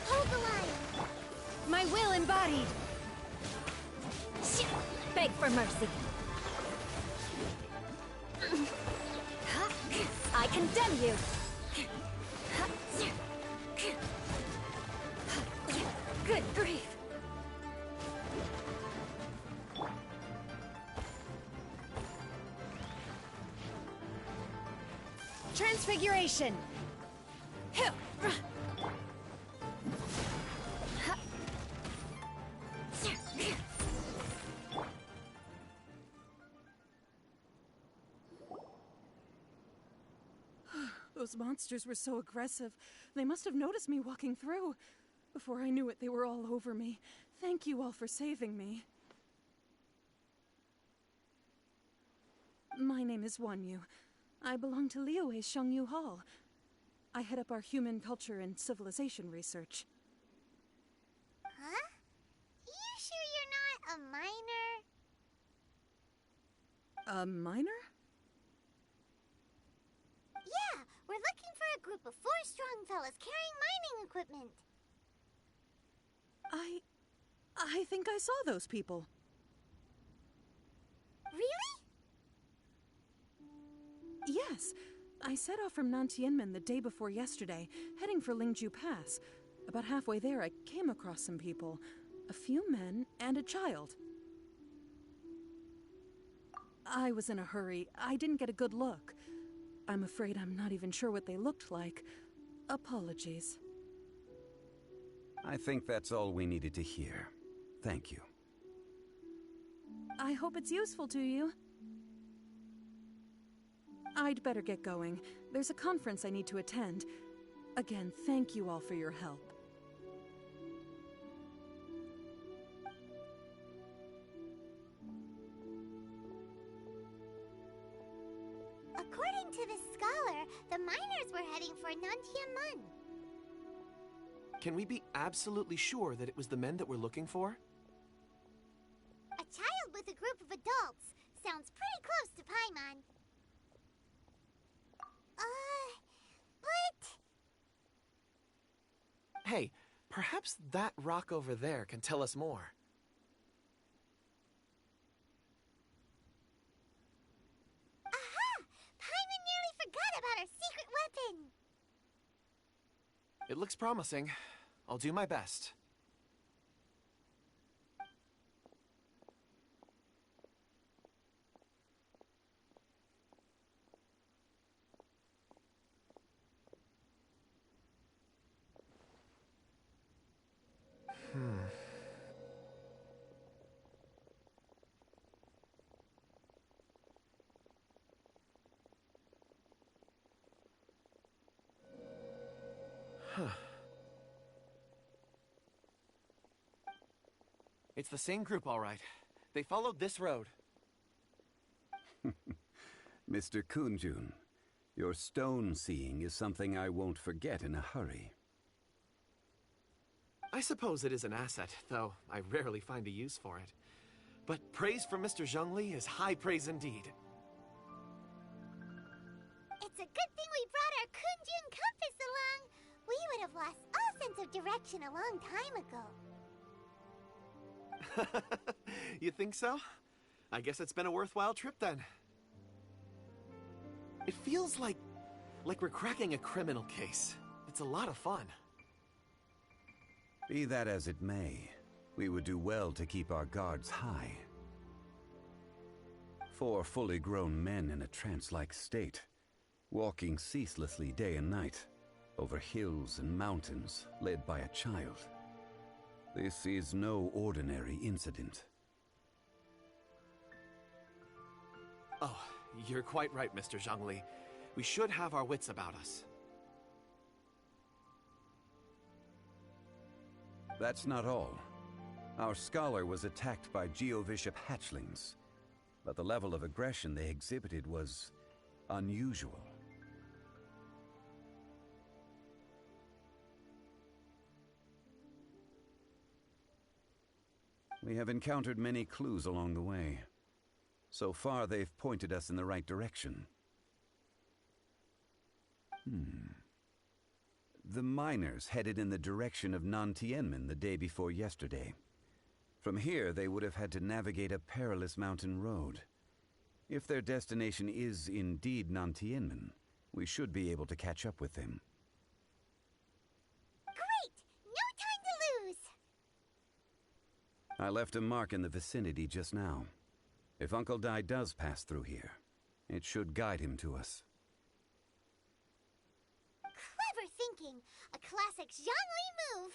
Hold the line. My will embodied! Beg for mercy. I condemn you! Good grief! Transfiguration! Those monsters were so aggressive. They must have noticed me walking through. Before I knew it, they were all over me. Thank you all for saving me. My name is Wanyu. I belong to Liyue's Zhongli Hall. I head up our human culture and civilization research. Huh? You sure you're not a minor? A minor? Yeah, we're looking for a group of 4 strong fellas carrying mining equipment. I think I saw those people. Really? Yes. I set off from Nantianmen the day before yesterday, heading for Lingju Pass. About halfway there, I came across some people. A few men and a child. I was in a hurry. I didn't get a good look. I'm afraid I'm not even sure what they looked like. Apologies. I think that's all we needed to hear. Thank you. I hope it's useful to you. I'd better get going. There's a conference I need to attend. Again, thank you all for your help. According to the scholar, the miners were heading for Nantianmen. Can we be absolutely sure that it was the men that we're looking for? A child with a group of adults. Sounds pretty close to Paimon. But... Hey, perhaps that rock over there can tell us more. Aha! Paimon nearly forgot about our secret weapon! It looks promising. I'll do my best. It's the same group, all right. They followed this road. Mr. Kunjun, your stone seeing is something I won't forget in a hurry. I suppose it is an asset, though I rarely find a use for it. But praise from Mr. Zhongli is high praise indeed. It's a good thing we brought our Kunjun compass along. We would have lost all sense of direction a long time ago. You think so? I guess it's been a worthwhile trip then. It feels like we're cracking a criminal case. It's a lot of fun. Be that as it may, we would do well to keep our guards high. 4 fully grown men in a trance-like state, walking ceaselessly day and night, over hills and mountains, led by a child. This is no ordinary incident. Oh, you're quite right, Mr. Zhongli. We should have our wits about us. That's not all. Our scholar was attacked by Geovishap hatchlings, but the level of aggression they exhibited was unusual. We have encountered many clues along the way. So far, they've pointed us in the right direction. The miners headed in the direction of Nantianmen the day before yesterday. From here, they would have had to navigate a perilous mountain road. If their destination is indeed Nantianmen, we should be able to catch up with them. Great! No time to lose! I left a mark in the vicinity just now. If Uncle Dai does pass through here, it should guide him to us. Clever thinking! A classic Zhongli move!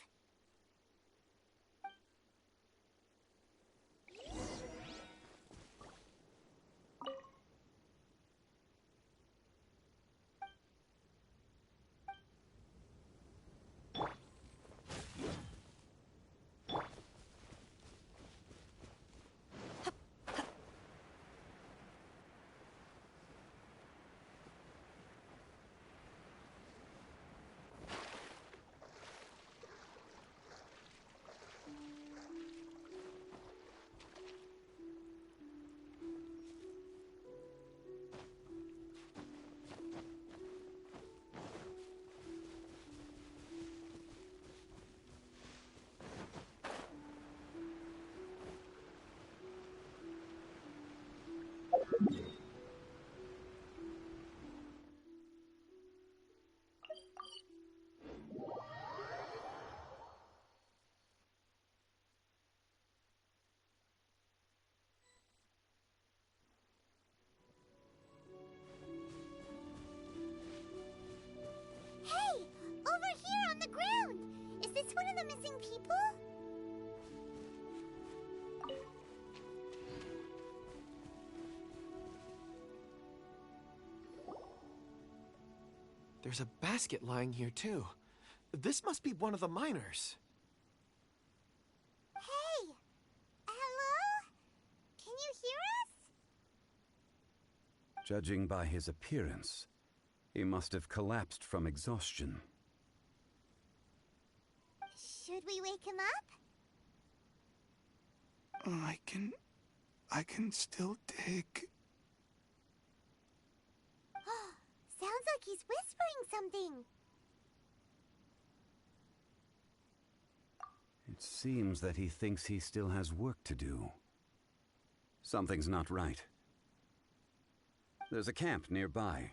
Hey! Over here on the ground! Is this one of the missing people? There's a basket lying here, too. This must be one of the miners. Hey! Hello? Can you hear us? Judging by his appearance, he must have collapsed from exhaustion. Should we wake him up? I can still dig. Sounds like he's whispering something. It seems that he thinks he still has work to do. Something's not right. There's a camp nearby.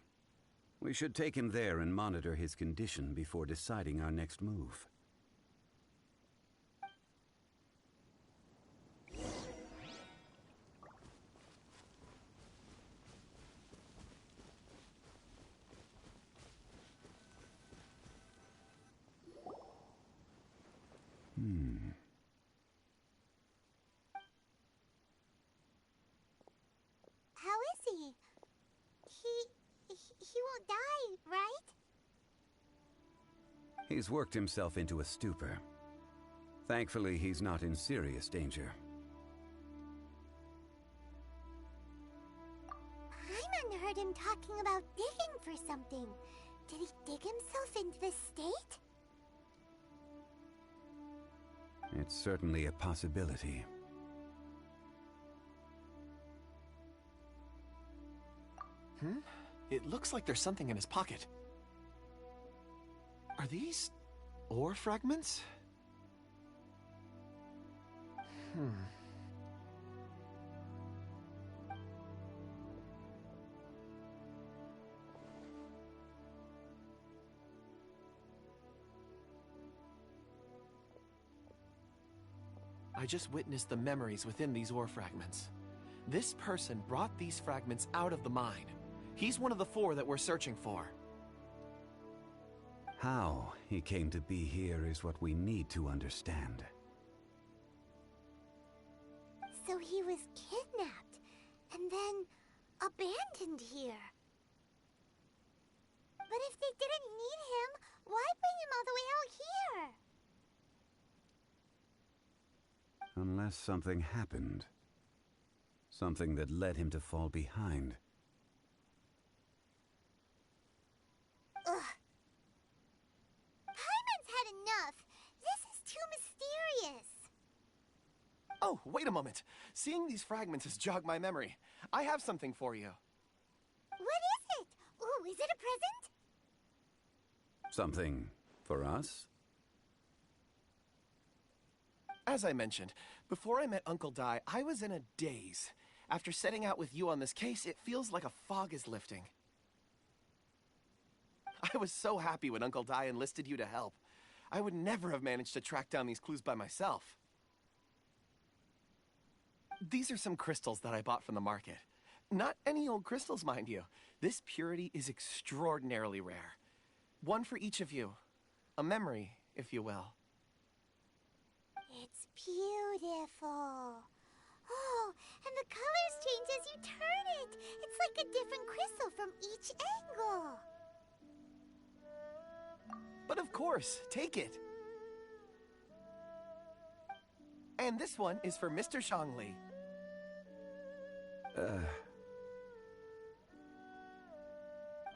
We should take him there and monitor his condition before deciding our next move. How is he? He won't die, right? He's worked himself into a stupor. Thankfully, he's not in serious danger. Paimon heard him talking about digging for something. Did he dig himself into this state? It's certainly a possibility. It looks like there's something in his pocket. Are these ore fragments? I just witnessed the memories within these ore fragments. This person brought these fragments out of the mine. He's one of the 4 that we're searching for. How he came to be here is what we need to understand. So he was kidnapped, and then abandoned here. But if they didn't need him, why bring him all the way out here? Unless something happened. Something that led him to fall behind. Ugh. Paimon's had enough. This is too mysterious. Oh, wait a moment. Seeing these fragments has jogged my memory. I have something for you. What is it? Ooh, is it a present? Something for us? As I mentioned, before I met Uncle Dai, I was in a daze. After setting out with you on this case, it feels like a fog is lifting. I was so happy when Uncle Dai enlisted you to help. I would never have managed to track down these clues by myself. These are some crystals that I bought from the market. Not any old crystals, mind you. This purity is extraordinarily rare. One for each of you. A memory, if you will. It's beautiful. Oh, and the colors change as you turn it. It's like a different crystal from each angle. But of course, take it. And this one is for Mr. Zhongli.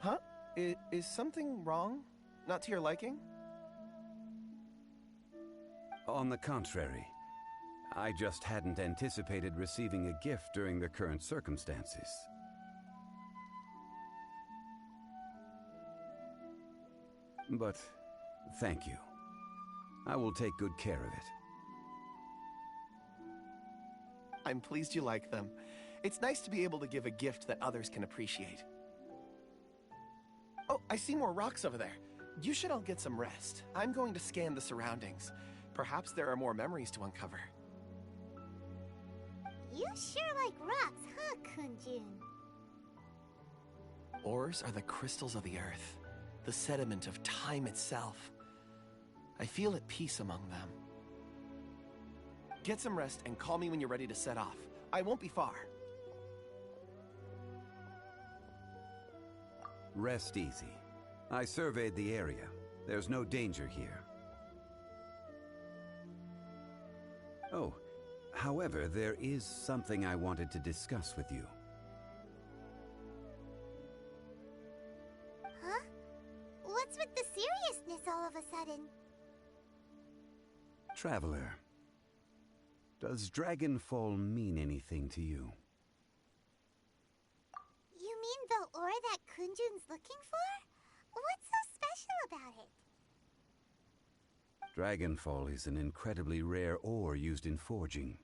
Huh? Is something wrong? Not to your liking? On the contrary, I just hadn't anticipated receiving a gift during the current circumstances. But thank you. I will take good care of it. I'm pleased you like them. It's nice to be able to give a gift that others can appreciate. Oh, I see more rocks over there. You should all get some rest. I'm going to scan the surroundings. Perhaps there are more memories to uncover. You sure like rocks, huh, Kunjun? Ores are the crystals of the earth, the sediment of time itself. I feel at peace among them. Get some rest and call me when you're ready to set off. I won't be far. Rest easy. I surveyed the area. There's no danger here. Oh, however, there is something I wanted to discuss with you. Huh? What's with the seriousness all of a sudden? Traveler, does Dragonfall mean anything to you? You mean the ore that Kunjun's looking for? What's so special about it? Dragonfall is an incredibly rare ore used in forging.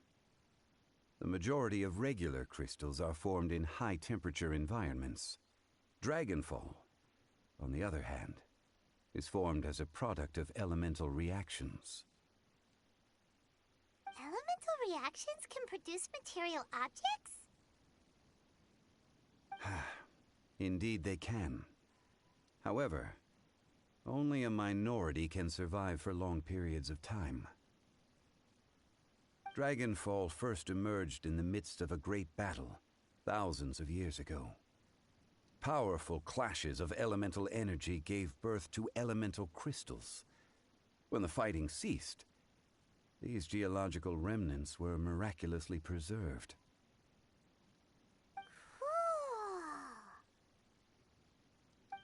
The majority of regular crystals are formed in high-temperature environments. Dragonfall, on the other hand, is formed as a product of elemental reactions. Elemental reactions can produce material objects? Indeed they can. However, only a minority can survive for long periods of time. Dragonfall first emerged in the midst of a great battle, thousands of years ago. Powerful clashes of elemental energy gave birth to elemental crystals. When the fighting ceased, these geological remnants were miraculously preserved.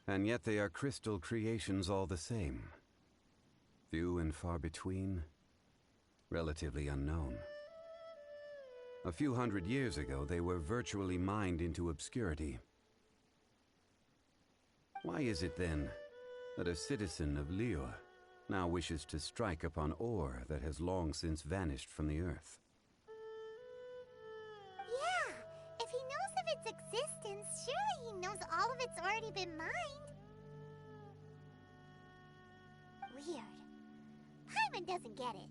And yet they are crystal creations all the same. Few and far between, relatively unknown. A few hundred years ago, they were virtually mined into obscurity. Why is it then that a citizen of Liyue now wishes to strike upon ore that has long since vanished from the earth? Yeah, if he knows of its existence, surely he knows all of it's already been mined. Weird. Paimon doesn't get it.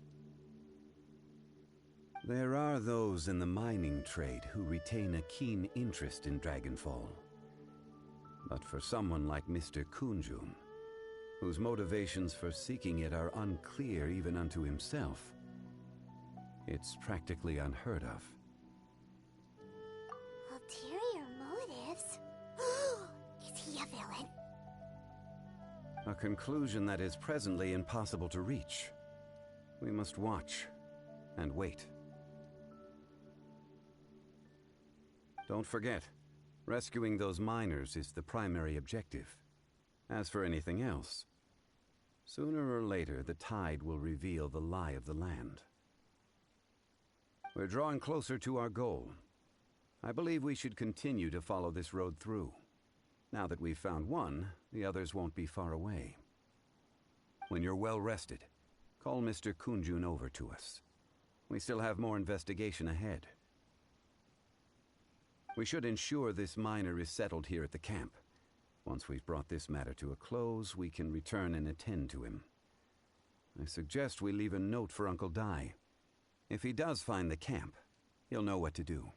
There are those in the mining trade who retain a keen interest in Dragonfall. But for someone like Mr. Kunjun, whose motivations for seeking it are unclear even unto himself, it's practically unheard of. Ulterior motives? Is he a villain? A conclusion that is presently impossible to reach. We must watch and wait. Don't forget, rescuing those miners is the primary objective. As for anything else, sooner or later the tide will reveal the lie of the land. We're drawing closer to our goal. I believe we should continue to follow this road through. Now that we've found one, the others won't be far away. When you're well rested, call Mr. Kunjun over to us. We still have more investigation ahead. We should ensure this miner is settled here at the camp. Once we've brought this matter to a close, we can return and attend to him. I suggest we leave a note for Uncle Dai. If he does find the camp, he'll know what to do.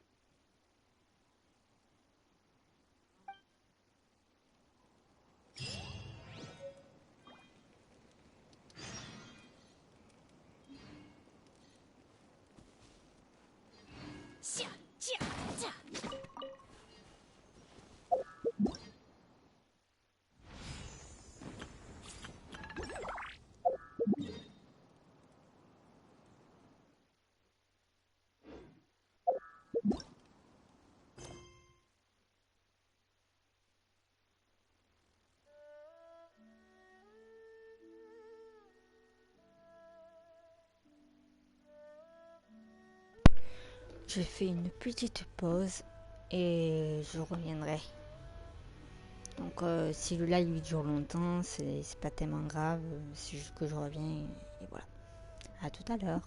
Je fais une petite pause et je reviendrai. Donc si le live dure longtemps, c'est pas tellement grave, c'est juste que je reviens et voilà. À tout à l'heure.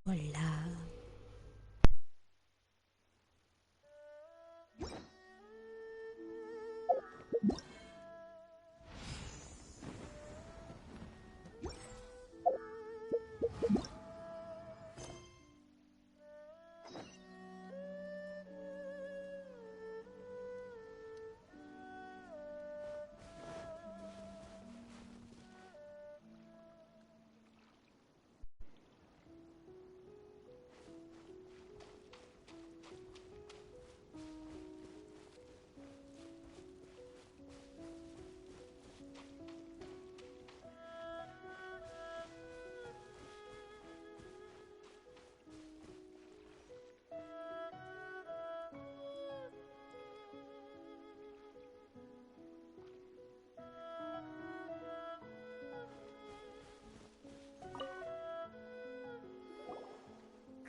Hola.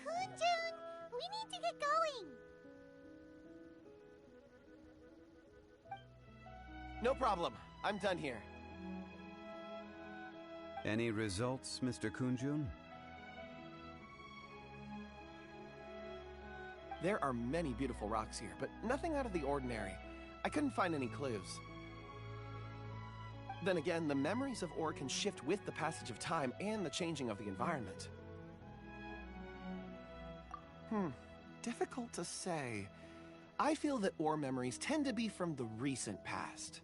Kunjun, we need to get going. No problem. I'm done here. Any results, Mr. Kunjun? There are many beautiful rocks here, but nothing out of the ordinary. I couldn't find any clues. Then again, the memories of ore can shift with the passage of time and the changing of the environment. Difficult to say. I feel that ore memories tend to be from the recent past.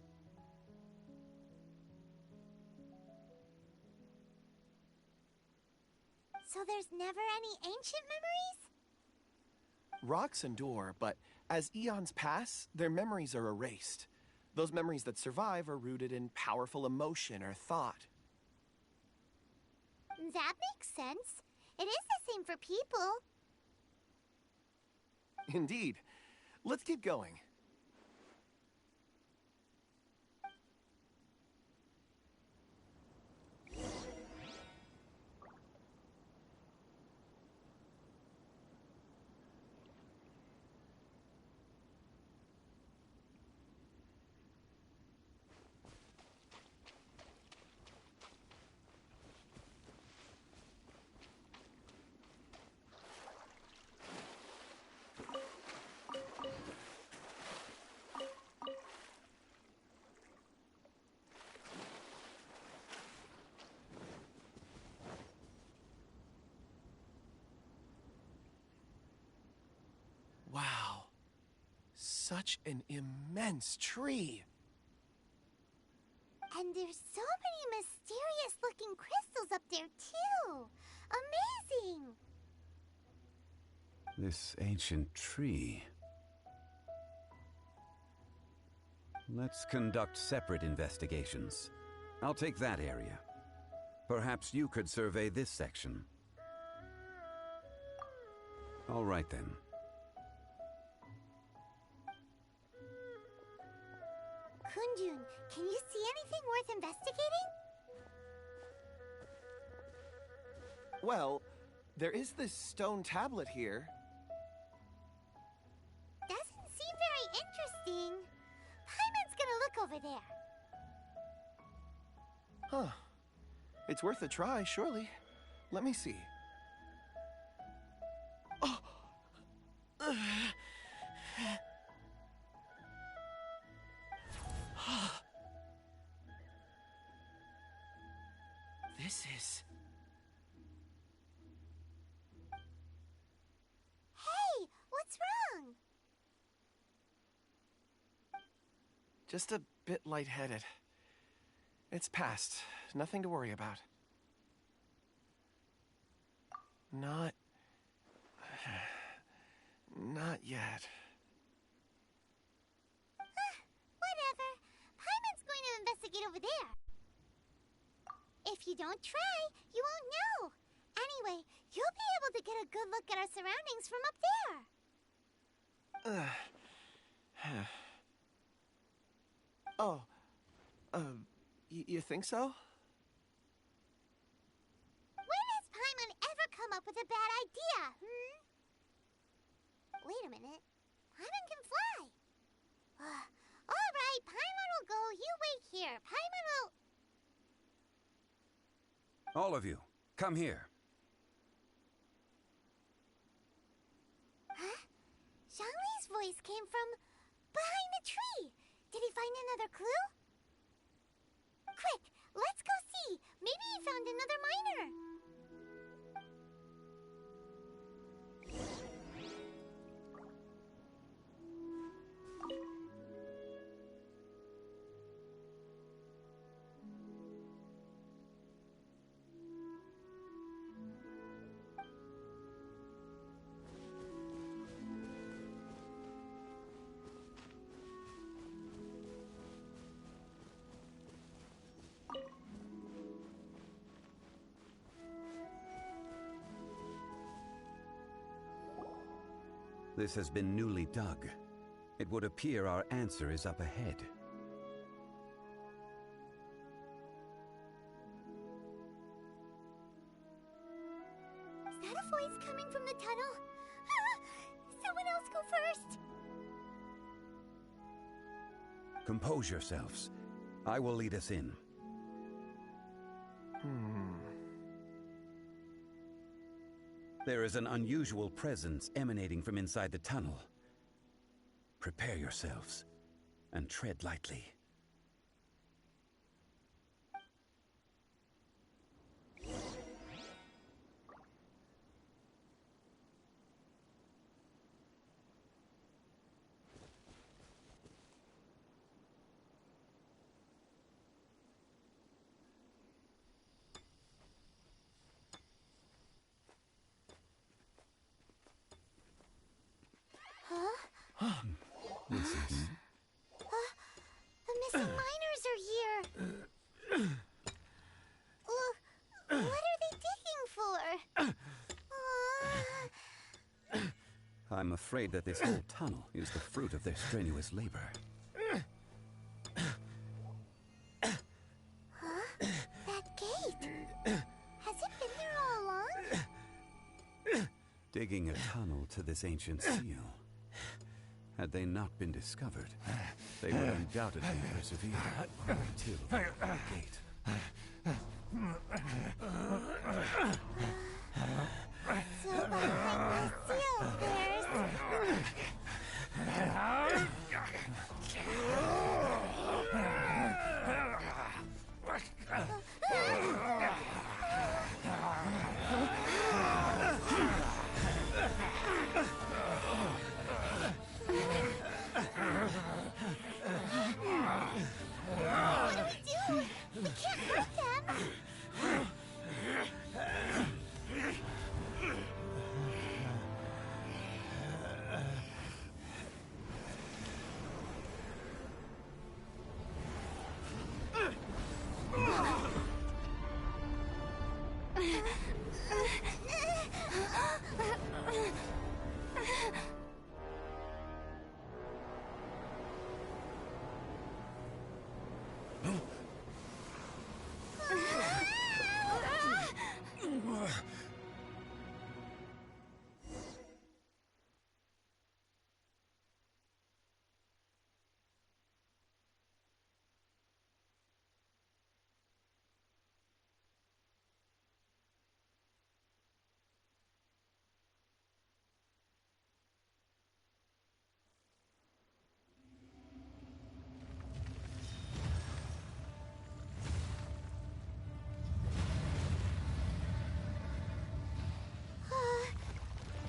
So there's never any ancient memories? Rocks endure, but as eons pass, their memories are erased. Those memories that survive are rooted in powerful emotion or thought. That makes sense. It is the same for people. Indeed. Let's keep going. Wow. Such an immense tree. And there's so many mysterious looking crystals up there too. Amazing! This ancient tree. Let's conduct separate investigations. I'll take that area. Perhaps you could survey this section. All right then. Kunjun, can you see anything worth investigating? Well, there is this stone tablet here. Doesn't seem very interesting. Paimon's gonna look over there. Huh. It's worth a try, surely. Let me see. Oh! This is... Hey, what's wrong? just a bit lightheaded. It's past. Nothing to worry about. Not yet. Whatever. Paimon's going to investigate over there. If you don't try, you won't know. Anyway, you'll be able to get a good look at our surroundings from up there. You think so? When has Paimon ever come up with a bad idea, Wait a minute. Paimon can fly. All right, Paimon will go. You wait here. Paimon will... All of you, come here. voice came from behind the tree. Did he find another clue? Quick, let's go see. Maybe he found another miner. This has been newly dug. It would appear our answer is up ahead. Is that a voice coming from the tunnel? Someone else go first. Compose yourselves. I will lead us in. There is an unusual presence emanating from inside the tunnel. Prepare yourselves and tread lightly. The missing miners are here. What are they digging for? I'm afraid that this whole tunnel is the fruit of their strenuous labor. That gate. Has it been there all along? Digging a tunnel to this ancient seal. Had they not been discovered, they would undoubtedly persevere until the gate. So behind the seal, there's... What do we do? We can't hurt them.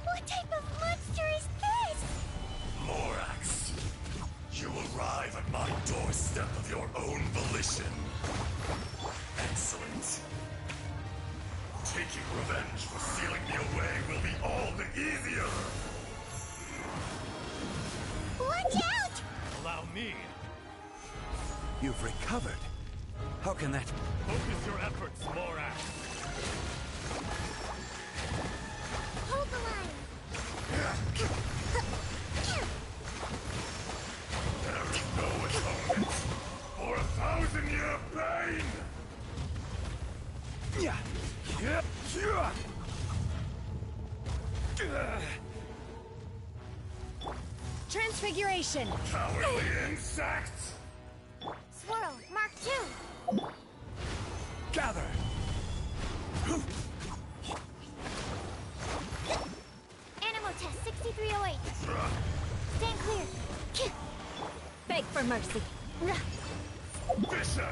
What type of monster is this? Morax, you arrive at my doorstep of your own volition. Excellent. Taking revenge for sealing me away will be all the easier. Watch out! Allow me. You've recovered. How can that... Focus your efforts, Morax. Hold the line. There is no atonement for 1,000-year pain! Transfiguration! Cowardly insects! Swirl, Mark 2. Gather! Animal test 6308. Stand clear. mercy. Fisher!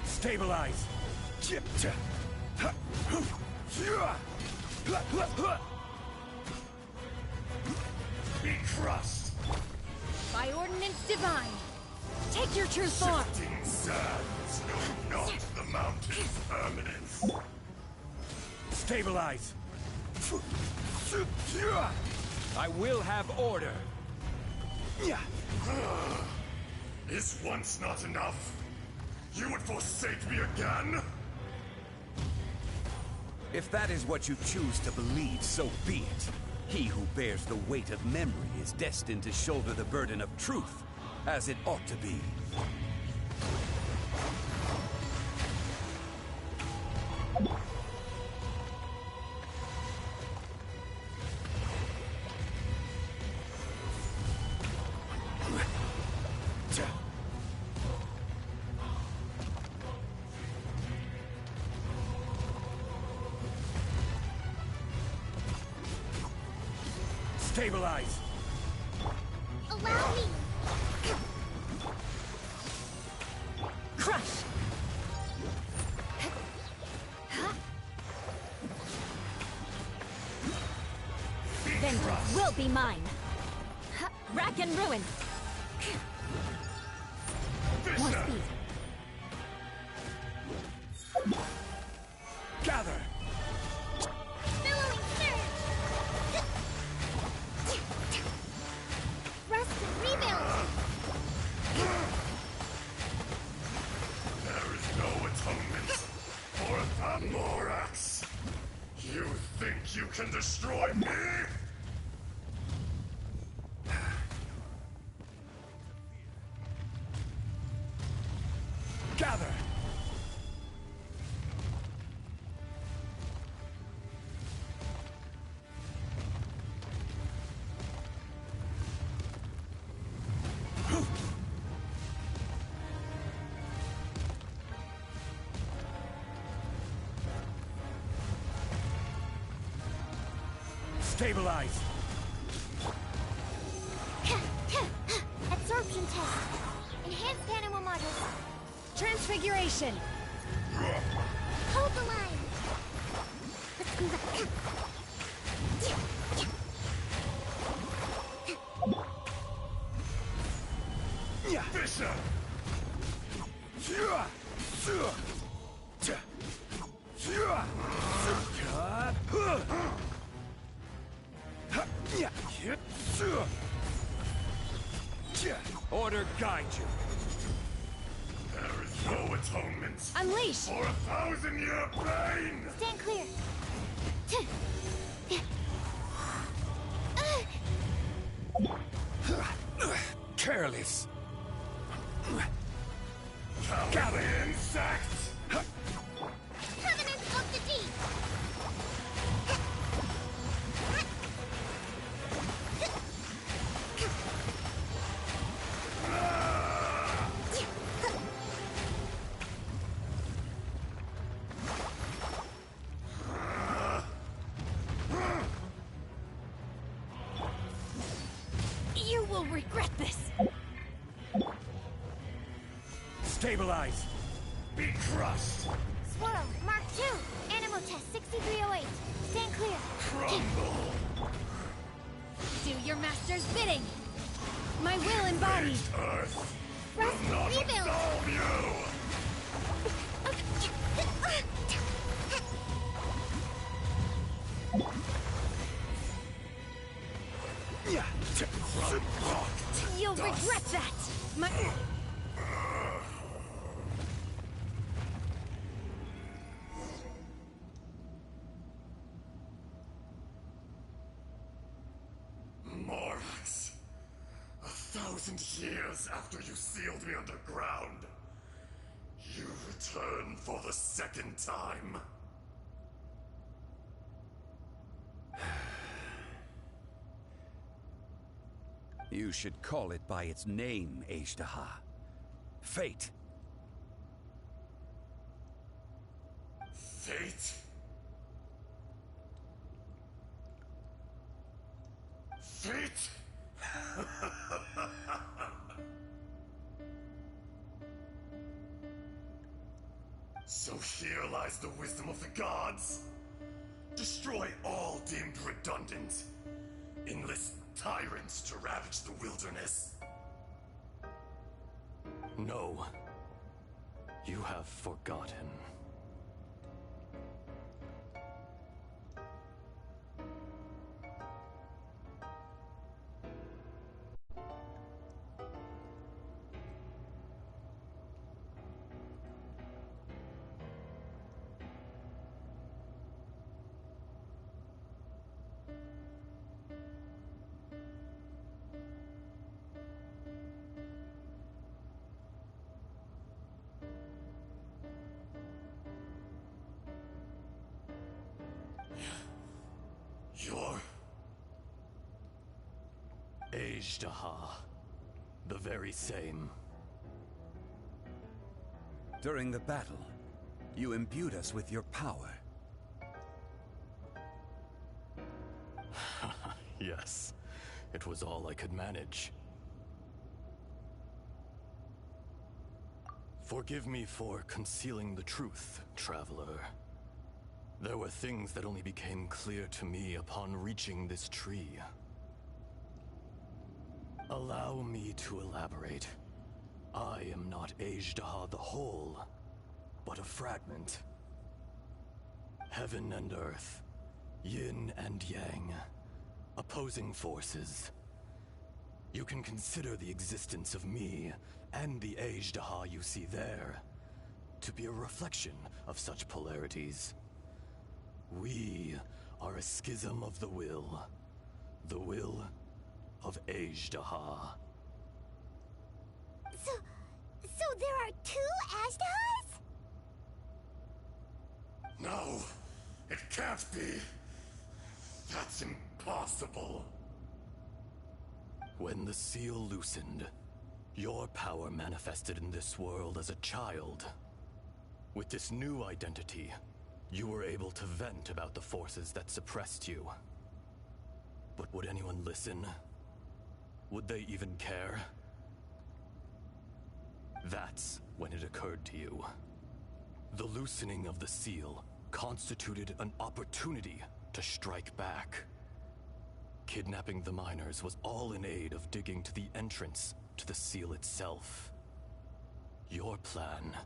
Stabilize! Be crushed! By ordinance divine, take your true form. Shifting sands know not the mountain's permanence. Stabilize! I will have order. Is once not enough? You would forsake me again? If that is what you choose to believe, so be it. He who bears the weight of memory is destined to shoulder the burden of truth, as it ought to be. Stabilize! Allow me! Crush! Vengeance will be mine. Rack and ruin! More speed. Gather! Billowing surge! Rest and rebuild! There is no atonement for a Morax. You think you can destroy me? Gather! Stabilize! Absorption test. Enhanced animal models. Transfiguration! Hold the line. Fisher! Order guide you. There is no atonement Unleash! for 1,000-year pain! Stand clear. Careless. Gather insects! Covenant of the Deep. You will regret this! Stabilize! Be crushed! Swirl, Mark II. Animal test 6308. Stand clear. Crumble! Do your master's bidding! My will embodied! Earth Rest will not rebuild. absolve you! You'll regret that! My... Morax, 1,000 years after you sealed me underground, you return for the second time. You should call it by its name, Ashtaha. Fate. Fate? Fate? So here lies the wisdom of the gods. Destroy all deemed redundant. Enlist tyrants to ravage the wilderness. No. You have forgotten. You're... Ajdaha. The very same. During the battle, you imbued us with your power. Yes. It was all I could manage. Forgive me for concealing the truth, traveler. There were things that only became clear to me upon reaching this tree. Allow me to elaborate. I am not Ajdaha the whole, but a fragment. Heaven and earth, yin and yang, opposing forces. You can consider the existence of me and the Ajdaha you see there to be a reflection of such polarities. We are a schism of the will of Ajdaha. So there are two Ajdahas? No, it can't be. That's impossible. When the seal loosened, your power manifested in this world as a child. With this new identity, you were able to vent about the forces that suppressed you. But would anyone listen? Would they even care? That's when it occurred to you. The loosening of the seal constituted an opportunity to strike back. Kidnapping the miners was all in aid of digging to the entrance to the seal itself. Your plan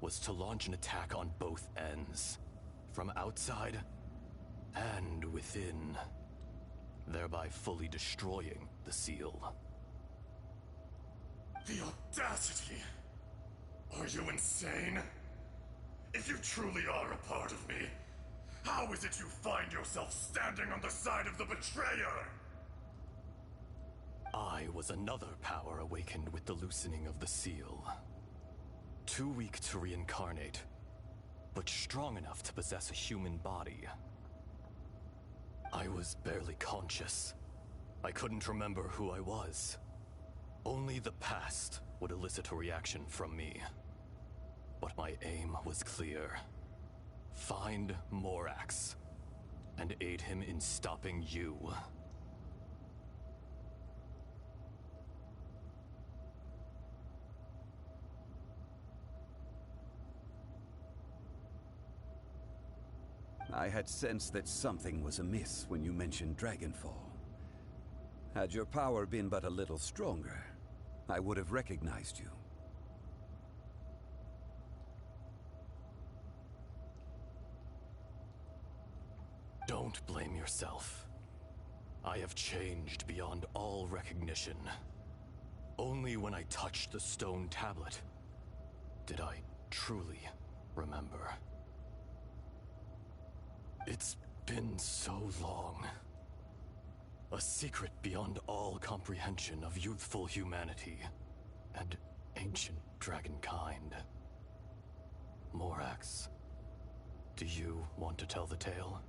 was to launch an attack on both ends, from outside and within, thereby fully destroying the seal. The audacity! Are you insane? If you truly are a part of me, how is it you find yourself standing on the side of the betrayer? I was another power awakened with the loosening of the seal. Too weak to reincarnate, but strong enough to possess a human body. I was barely conscious. I couldn't remember who I was. Only the past would elicit a reaction from me. But my aim was clear. Find Morax, and aid him in stopping you. I had sensed that something was amiss when you mentioned Dragonfall. Had your power been but a little stronger, I would have recognized you. Don't blame yourself. I have changed beyond all recognition. Only when I touched the stone tablet did I truly remember. It's been so long. A secret beyond all comprehension of youthful humanity and ancient dragonkind. Morax, do you want to tell the tale?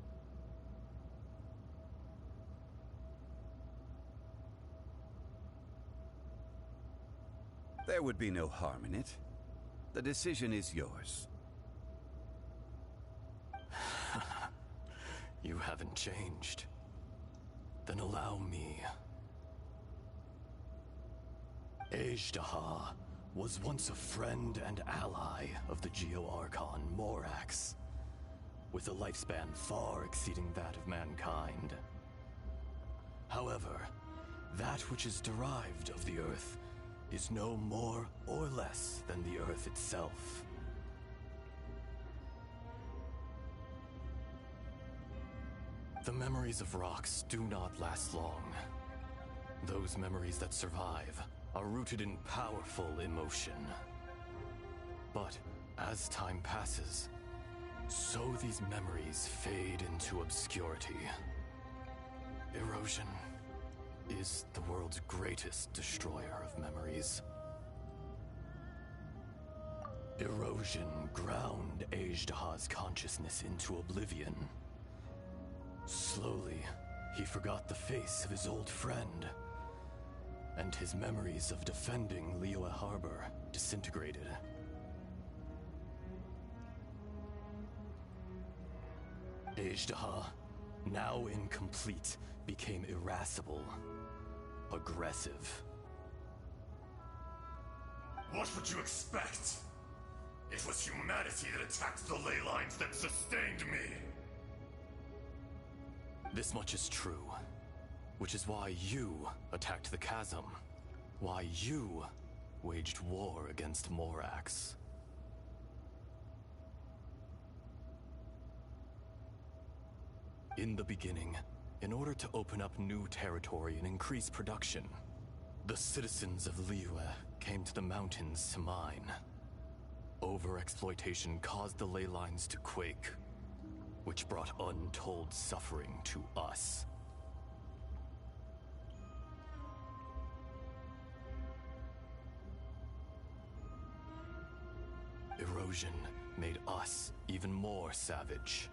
There would be no harm in it. The decision is yours. You haven't changed. Then allow me. Ajdaha was once a friend and ally of the Geo-Archon Morax, with a lifespan far exceeding that of mankind. However, that which is derived of the Earth is no more or less than the Earth itself. The memories of rocks do not last long. Those memories that survive are rooted in powerful emotion. But as time passes, so these memories fade into obscurity. Erosion is the world's greatest destroyer of memories. Erosion ground Ajdaha's consciousness into oblivion. Slowly, he forgot the face of his old friend, and his memories of defending Liyue Harbor disintegrated. Ajdaha, now incomplete, became irascible, aggressive. What would you expect? It was humanity that attacked the ley lines that sustained me. This much is true, which is why you attacked the chasm, why you waged war against Morax. In the beginning, in order to open up new territory and increase production, the citizens of Liyue came to the mountains to mine. Overexploitation caused the ley lines to quake, which brought untold suffering to us. Erosion made us even more savage.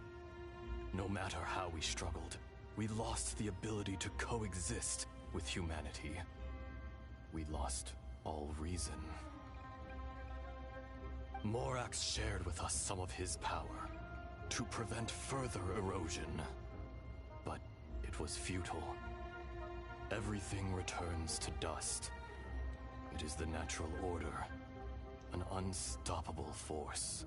No matter how we struggled, we lost the ability to coexist with humanity. We lost all reason. Morax shared with us some of his power to prevent further erosion, but it was futile. Everything returns to dust. It is the natural order, an unstoppable force.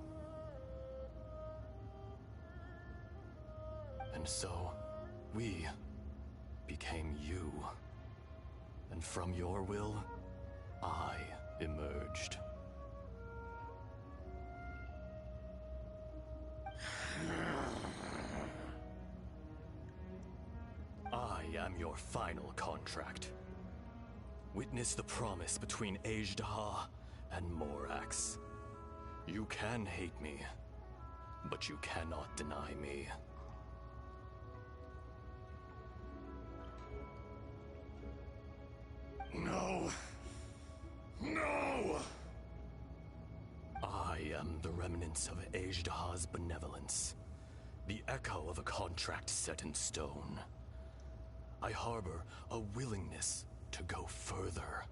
And so, we became you. And from your will, I emerged. I am your final contract. Witness the promise between Ajdaha and Morax. You can hate me, but you cannot deny me. No! No! I am the remnants of Ajdaha's benevolence, the echo of a contract set in stone. I harbor a willingness to go further,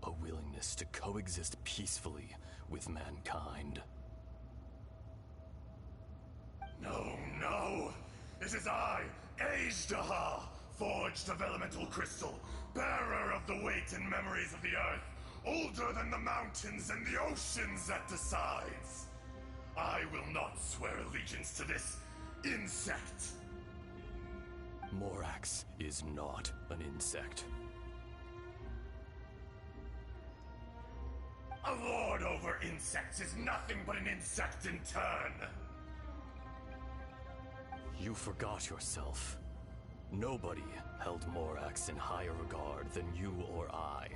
a willingness to coexist peacefully with mankind. No, no! It is I, Ajdaha, forged of elemental crystal, bearer of the weight and memories of the earth, older than the mountains and the oceans at the sides. I will not swear allegiance to this insect. Morax is not an insect. A lord over insects is nothing but an insect in turn. You forgot yourself. Nobody held Morax in higher regard than you or I.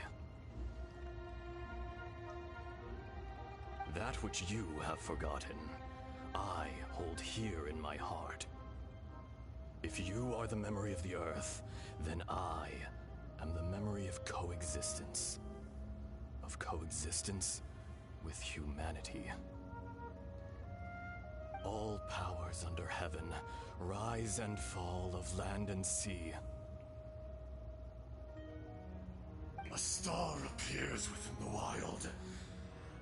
That which you have forgotten, I hold here in my heart. If you are the memory of the Earth, then I am the memory of coexistence. Of coexistence with humanity. All powers under heaven, rise and fall of land and sea. A star appears within the wild.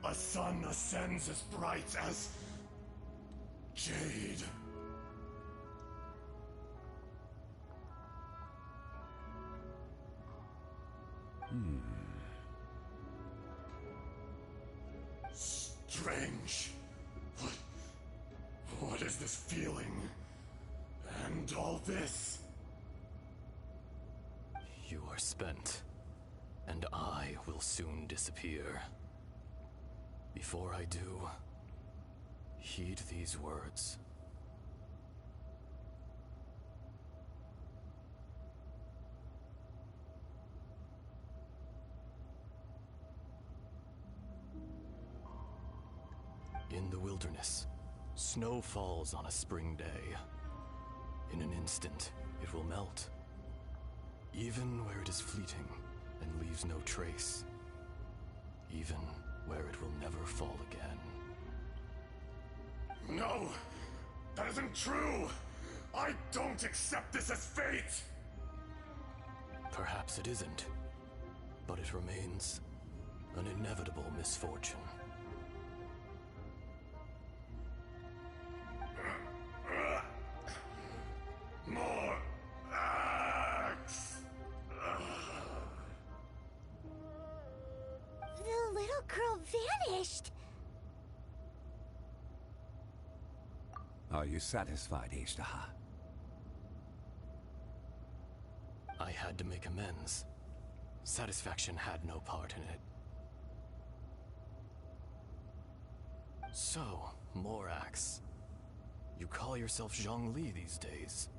A sun ascends as bright as jade. is this feeling? And all this? You are spent, and I will soon disappear. Before I do, heed these words. In the wilderness, snow falls on a spring day. In an instant, it will melt, even where it is fleeting and leaves no trace, even where it will never fall again. No! That isn't true! I don't accept this as fate! Perhaps it isn't, but it remains an inevitable misfortune. More axe! The little girl vanished! Are you satisfied, Ishtaha? I had to make amends. Satisfaction had no part in it. So, Morax, you call yourself Zhongli these days.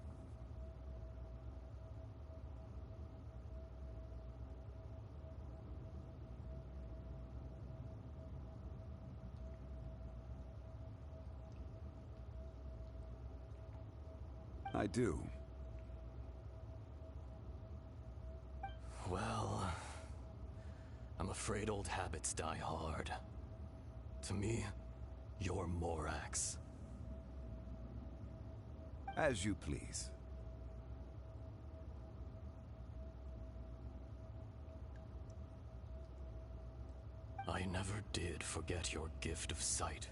I do. Well, I'm afraid old habits die hard. To me, you're Morax. As you please. I never did forget your gift of sight.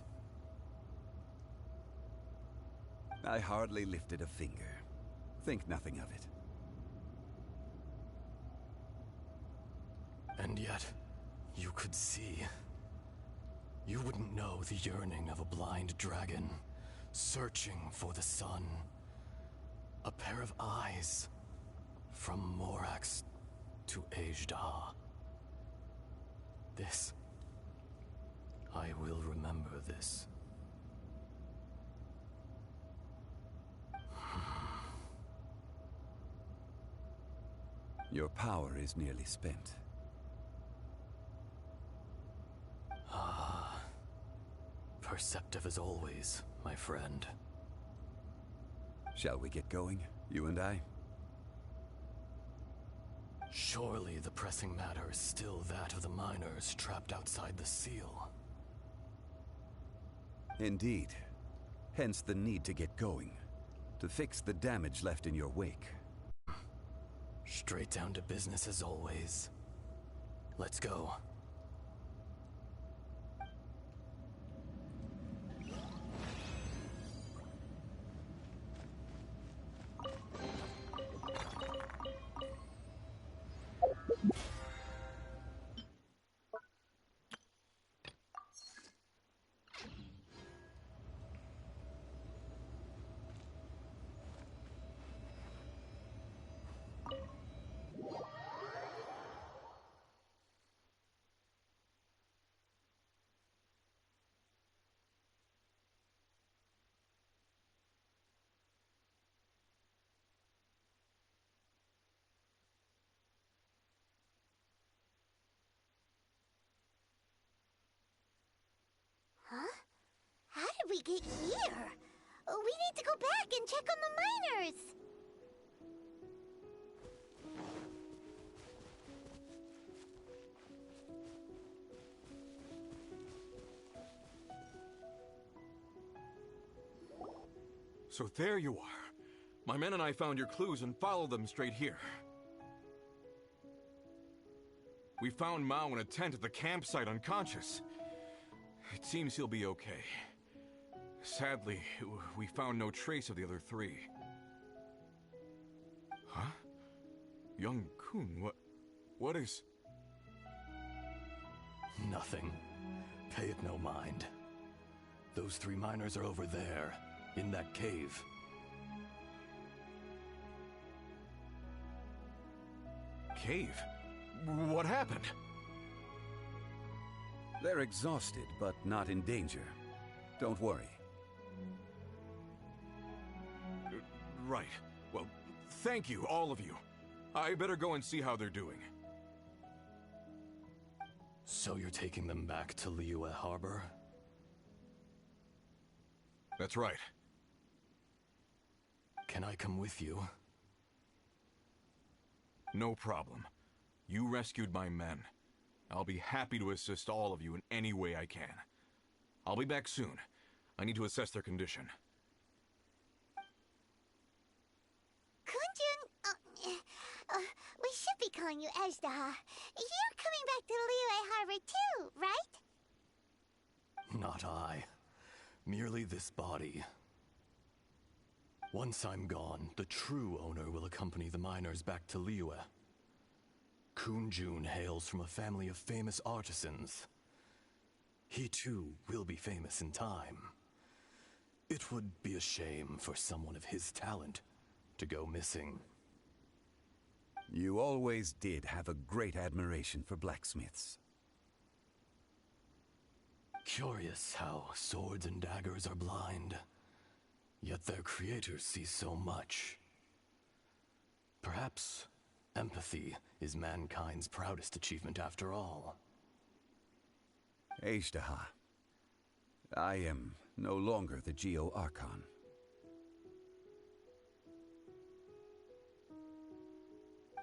I hardly lifted a finger. Think nothing of it. And yet, you could see. You wouldn't know the yearning of a blind dragon, searching for the sun. A pair of eyes, from Morax to Ajda. This, I will remember this. Your power is nearly spent. Ah, perceptive as always, my friend. Shall we get going, you and I? Surely the pressing matter is still that of the miners trapped outside the seal. Indeed. Hence the need to get going. To fix the damage left in your wake. Straight down to business as always. Let's go. Huh? How did we get here? We need to go back and check on the miners! So there you are. My men and I found your clues and followed them straight here. We found Mao in a tent at the campsite unconscious. It seems he'll be okay. Sadly, we found no trace of the other three. Huh? Young Kun, what is... Nothing. Pay it no mind. Those three miners are over there, in that cave. Cave? What happened? They're exhausted, but not in danger. Don't worry. Right. Well, thank you, all of you. I better go and see how they're doing. So you're taking them back to Liyue Harbor? That's right. Can I come with you? No problem. You rescued my men. I'll be happy to assist all of you in any way I can. I'll be back soon. I need to assess their condition. Kunjun, we should be calling you Ezdaha. You're coming back to Liyue Harbor too, right? Not I. Merely this body. Once I'm gone, the true owner will accompany the miners back to Liyue. Kunjun hails from a family of famous artisans. He too will be famous in time. It would be a shame for someone of his talent to go missing. You always did have a great admiration for blacksmiths. Curious how swords and daggers are blind, yet their creators see so much. Perhaps empathy is mankind's proudest achievement after all. Ezdaha, I am no longer the Geo-Archon.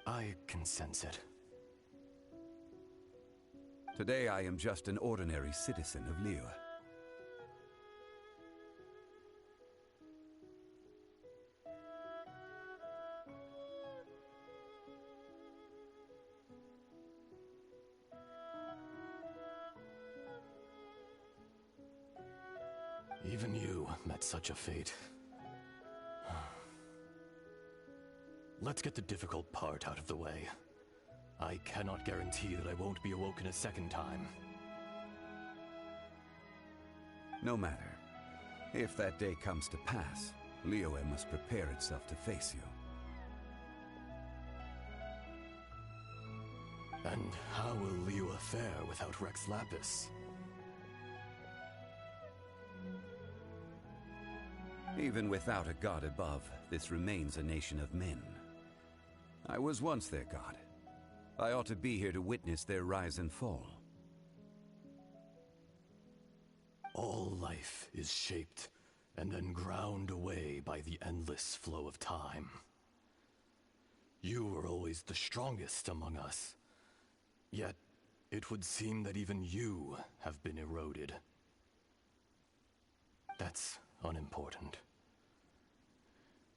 I can sense it. Today I am just an ordinary citizen of Liyue. Even you met such a fate. Let's get the difficult part out of the way. I cannot guarantee that I won't be awoken a second time. No matter. If that day comes to pass, Liyue must prepare itself to face you. And how will Liyue fare without Rex Lapis? Even without a god above, this remains a nation of men. I was once their god. I ought to be here to witness their rise and fall. All life is shaped and then ground away by the endless flow of time. You were always the strongest among us. Yet, it would seem that even you have been eroded. That's unimportant.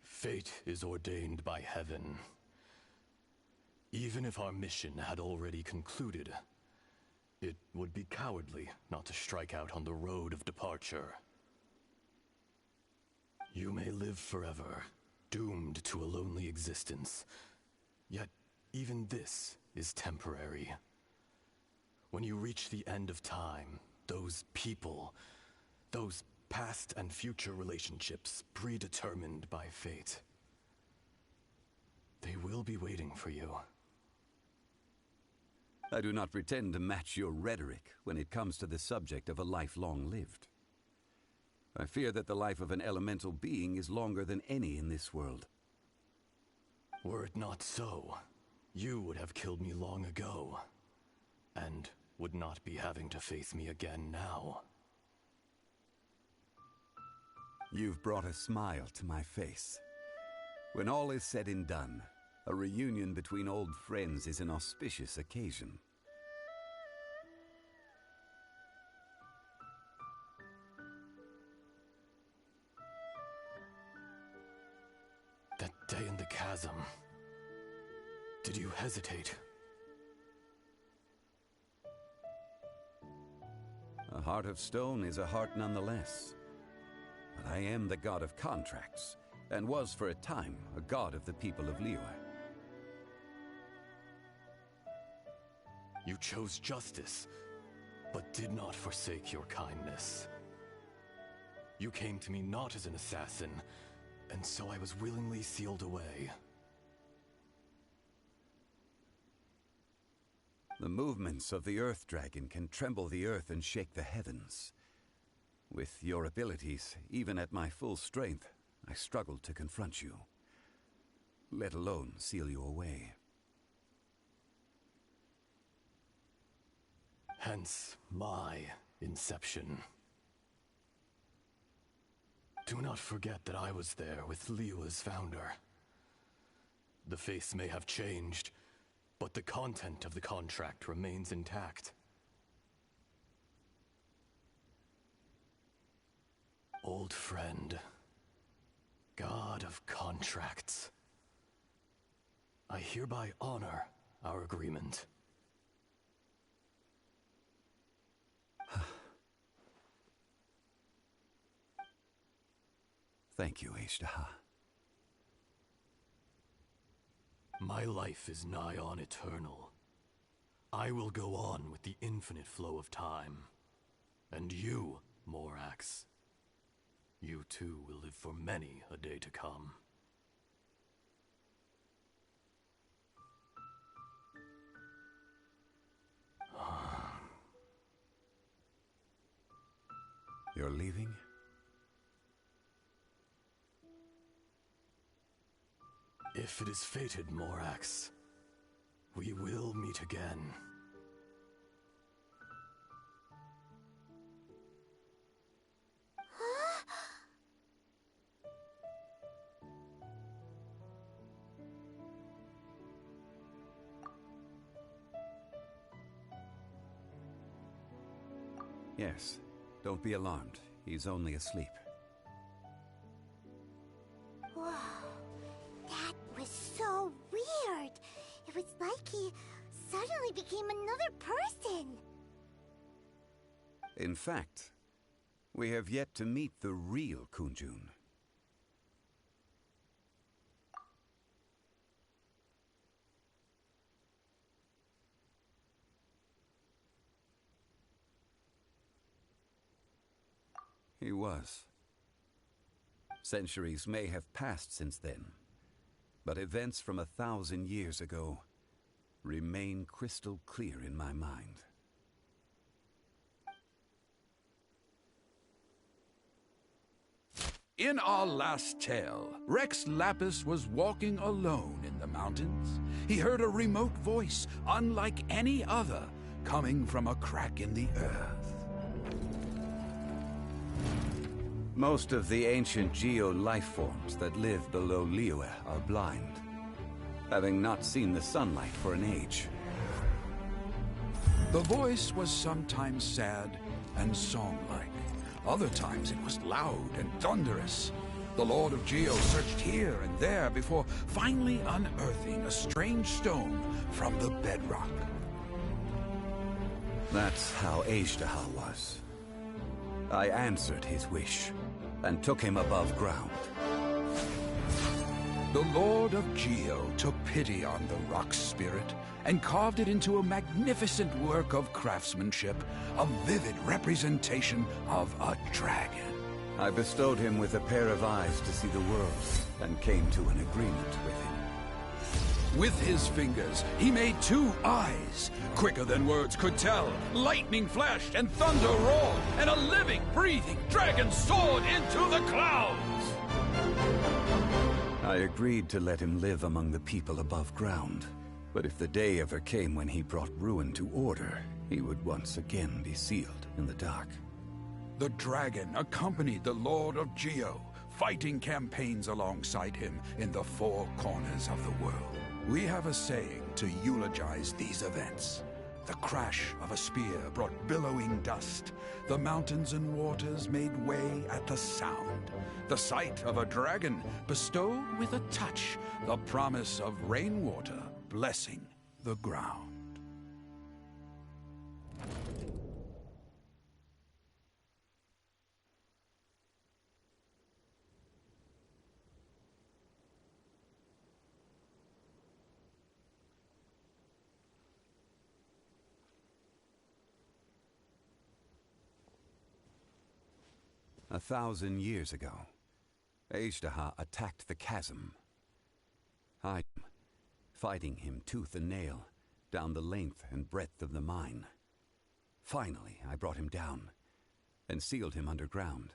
Fate is ordained by heaven. Even if our mission had already concluded, it would be cowardly not to strike out on the road of departure. You may live forever, doomed to a lonely existence. Yet, even this is temporary. When you reach the end of time, those people, those past and future relationships predetermined by fate, they will be waiting for you. I do not pretend to match your rhetoric when it comes to the subject of a life long lived. I fear that the life of an elemental being is longer than any in this world. Were it not so, you would have killed me long ago, and would not be having to face me again now. You've brought a smile to my face. When all is said and done, a reunion between old friends is an auspicious occasion. That day in the chasm, did you hesitate? A heart of stone is a heart nonetheless. But I am the god of contracts, and was for a time a god of the people of Liyue. You chose justice, but did not forsake your kindness. You came to me not as an assassin, and so I was willingly sealed away. The movements of the Earth Dragon can tremble the earth and shake the heavens. With your abilities, even at my full strength, I struggled to confront you, let alone seal you away. Hence my inception. Do not forget that I was there with Liyue's founder. The face may have changed, but the content of the contract remains intact. Old friend, God of contracts, I hereby honor our agreement. Thank you, Acte II. My life is nigh on eternal. I will go on with the infinite flow of time. And you, Morax, you too will live for many a day to come. You're leaving? If it is fated, Morax, we will meet again. Yes. Don't be alarmed. He's only asleep. Whoa. That was so weird. It was like he suddenly became another person. In fact, we have yet to meet the real Kunjun. He was. Centuries may have passed since then, but events from 1,000 years ago remain crystal clear in my mind. In our last tale, Rex Lapis was walking alone in the mountains. He heard a remote voice, unlike any other, coming from a crack in the earth. Most of the ancient geo-life forms that live below Liyue are blind, having not seen the sunlight for an age. The voice was sometimes sad and song-like. Other times it was loud and thunderous. The Lord of Geo searched here and there before finally unearthing a strange stone from the bedrock. That's how Acte II was. I answered his wish and took him above ground. The Lord of Geo took pity on the rock spirit and carved it into a magnificent work of craftsmanship, a vivid representation of a dragon. I bestowed him with a pair of eyes to see the world and came to an agreement with him. With his fingers, he made 2 eyes, quicker than words could tell. Lightning flashed and thunder roared, and a living, breathing dragon soared into the clouds! I agreed to let him live among the people above ground. But if the day ever came when he brought ruin to order, he would once again be sealed in the dark. The dragon accompanied the Lord of Geo, fighting campaigns alongside him in the 4 corners of the world. We have a saying to eulogize these events. The crash of a spear brought billowing dust. The mountains and waters made way at the sound. The sight of a dragon bestowed with a touch the promise of rainwater blessing the ground. 1,000 years ago, Azhdaha attacked the chasm. I, fighting him tooth and nail, down the length and breadth of the mine. Finally, I brought him down and sealed him underground.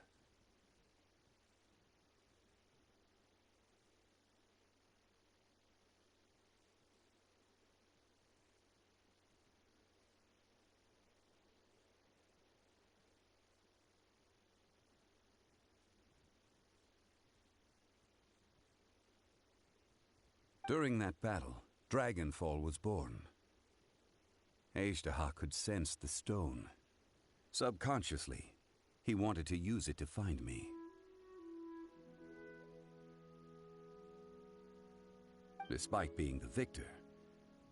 During that battle, Dragonfall was born. Azhdaha could sense the stone. Subconsciously, he wanted to use it to find me. Despite being the victor,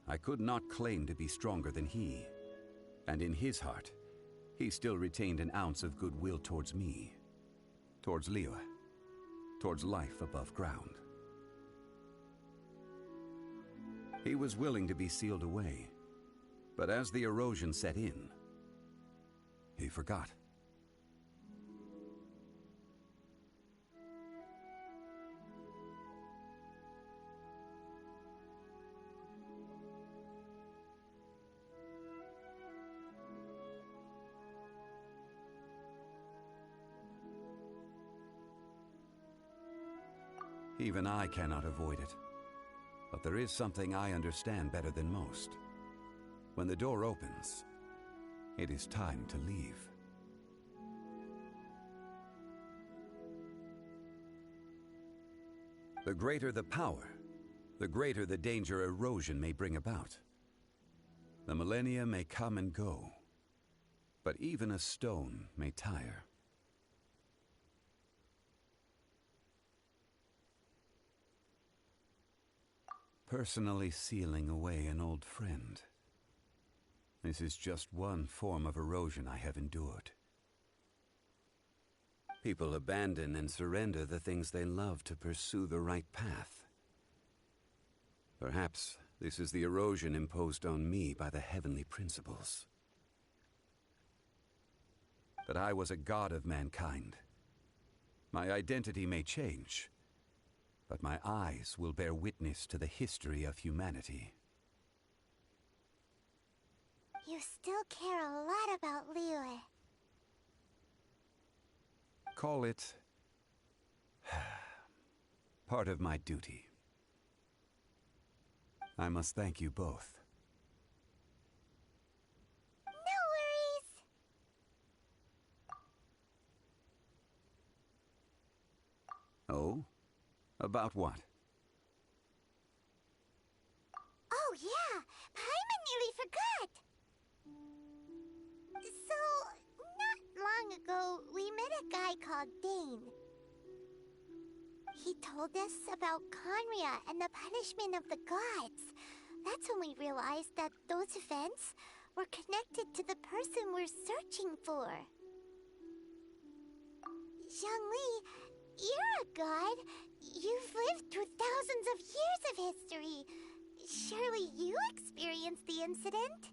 I could not claim to be stronger than he. And in his heart, he still retained an ounce of goodwill towards me, towards Liyue, towards life above ground. He was willing to be sealed away, but as the erosion set in, he forgot. Even I cannot avoid it. But there is something I understand better than most. When the door opens, it is time to leave. The greater the power, the greater the danger erosion may bring about. The millennia may come and go, but even a stone may tire. Personally sealing away an old friend. This is just one form of erosion I have endured. People abandon and surrender the things they love to pursue the right path. Perhaps this is the erosion imposed on me by the heavenly principles. But I was a god of mankind. My identity may change, but my eyes will bear witness to the history of humanity. You still care a lot about Liyue. Call it part of my duty. I must thank you both. No worries. Oh? About what? Oh yeah, Paimon nearly forgot. So, not long ago, we met a guy called Dane. He told us about Conria and the punishment of the gods. That's when we realized that those events were connected to the person we're searching for. Zhongli, you're a god. You've lived through thousands of years of history. Surely you experienced the incident?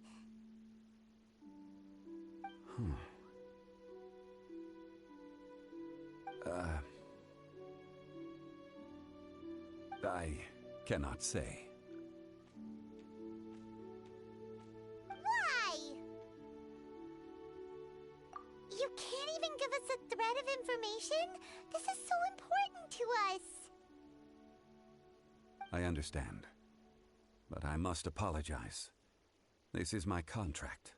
I cannot say. Why? You can't even give us a thread of information? This is so important to us. I understand. But I must apologize. This is my contract.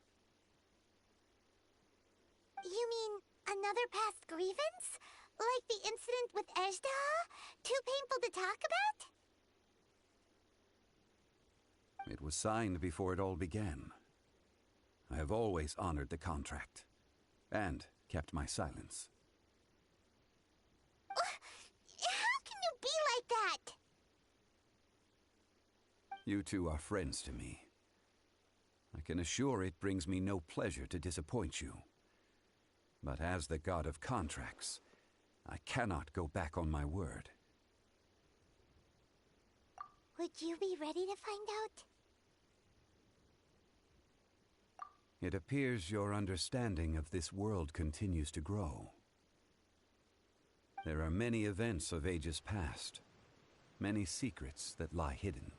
You mean another past grievance? Like the incident with Azhdaha? Too painful to talk about? It was signed before it all began. I have always honored the contract. And kept my silence. How can you be like that? You two are friends to me. I can assure it brings me no pleasure to disappoint you. But as the god of contracts, I cannot go back on my word. Would you be ready to find out? It appears your understanding of this world continues to grow. There are many events of ages past, many secrets that lie hidden.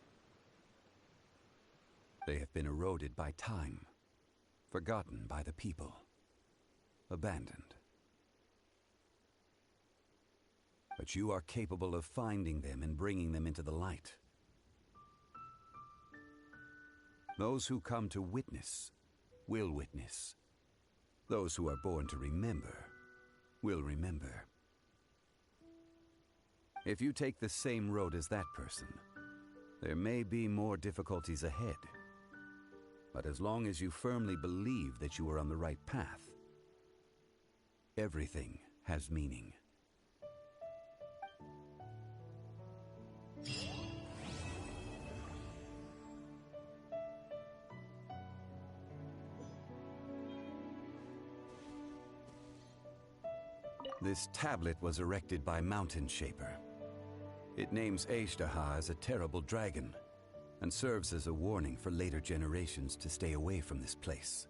They have been eroded by time, forgotten by the people, abandoned. But you are capable of finding them and bringing them into the light. Those who come to witness will witness. Those who are born to remember will remember. If you take the same road as that person, there may be more difficulties ahead. But as long as you firmly believe that you are on the right path, everything has meaning. This tablet was erected by Mountain Shaper. It names Azhdaha as a terrible dragon, and serves as a warning for later generations to stay away from this place,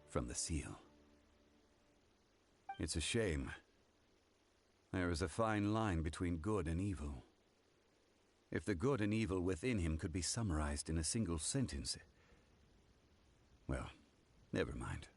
from the seal. It's a shame. There is a fine line between good and evil. If the good and evil within him could be summarized in a single sentence... Well, never mind.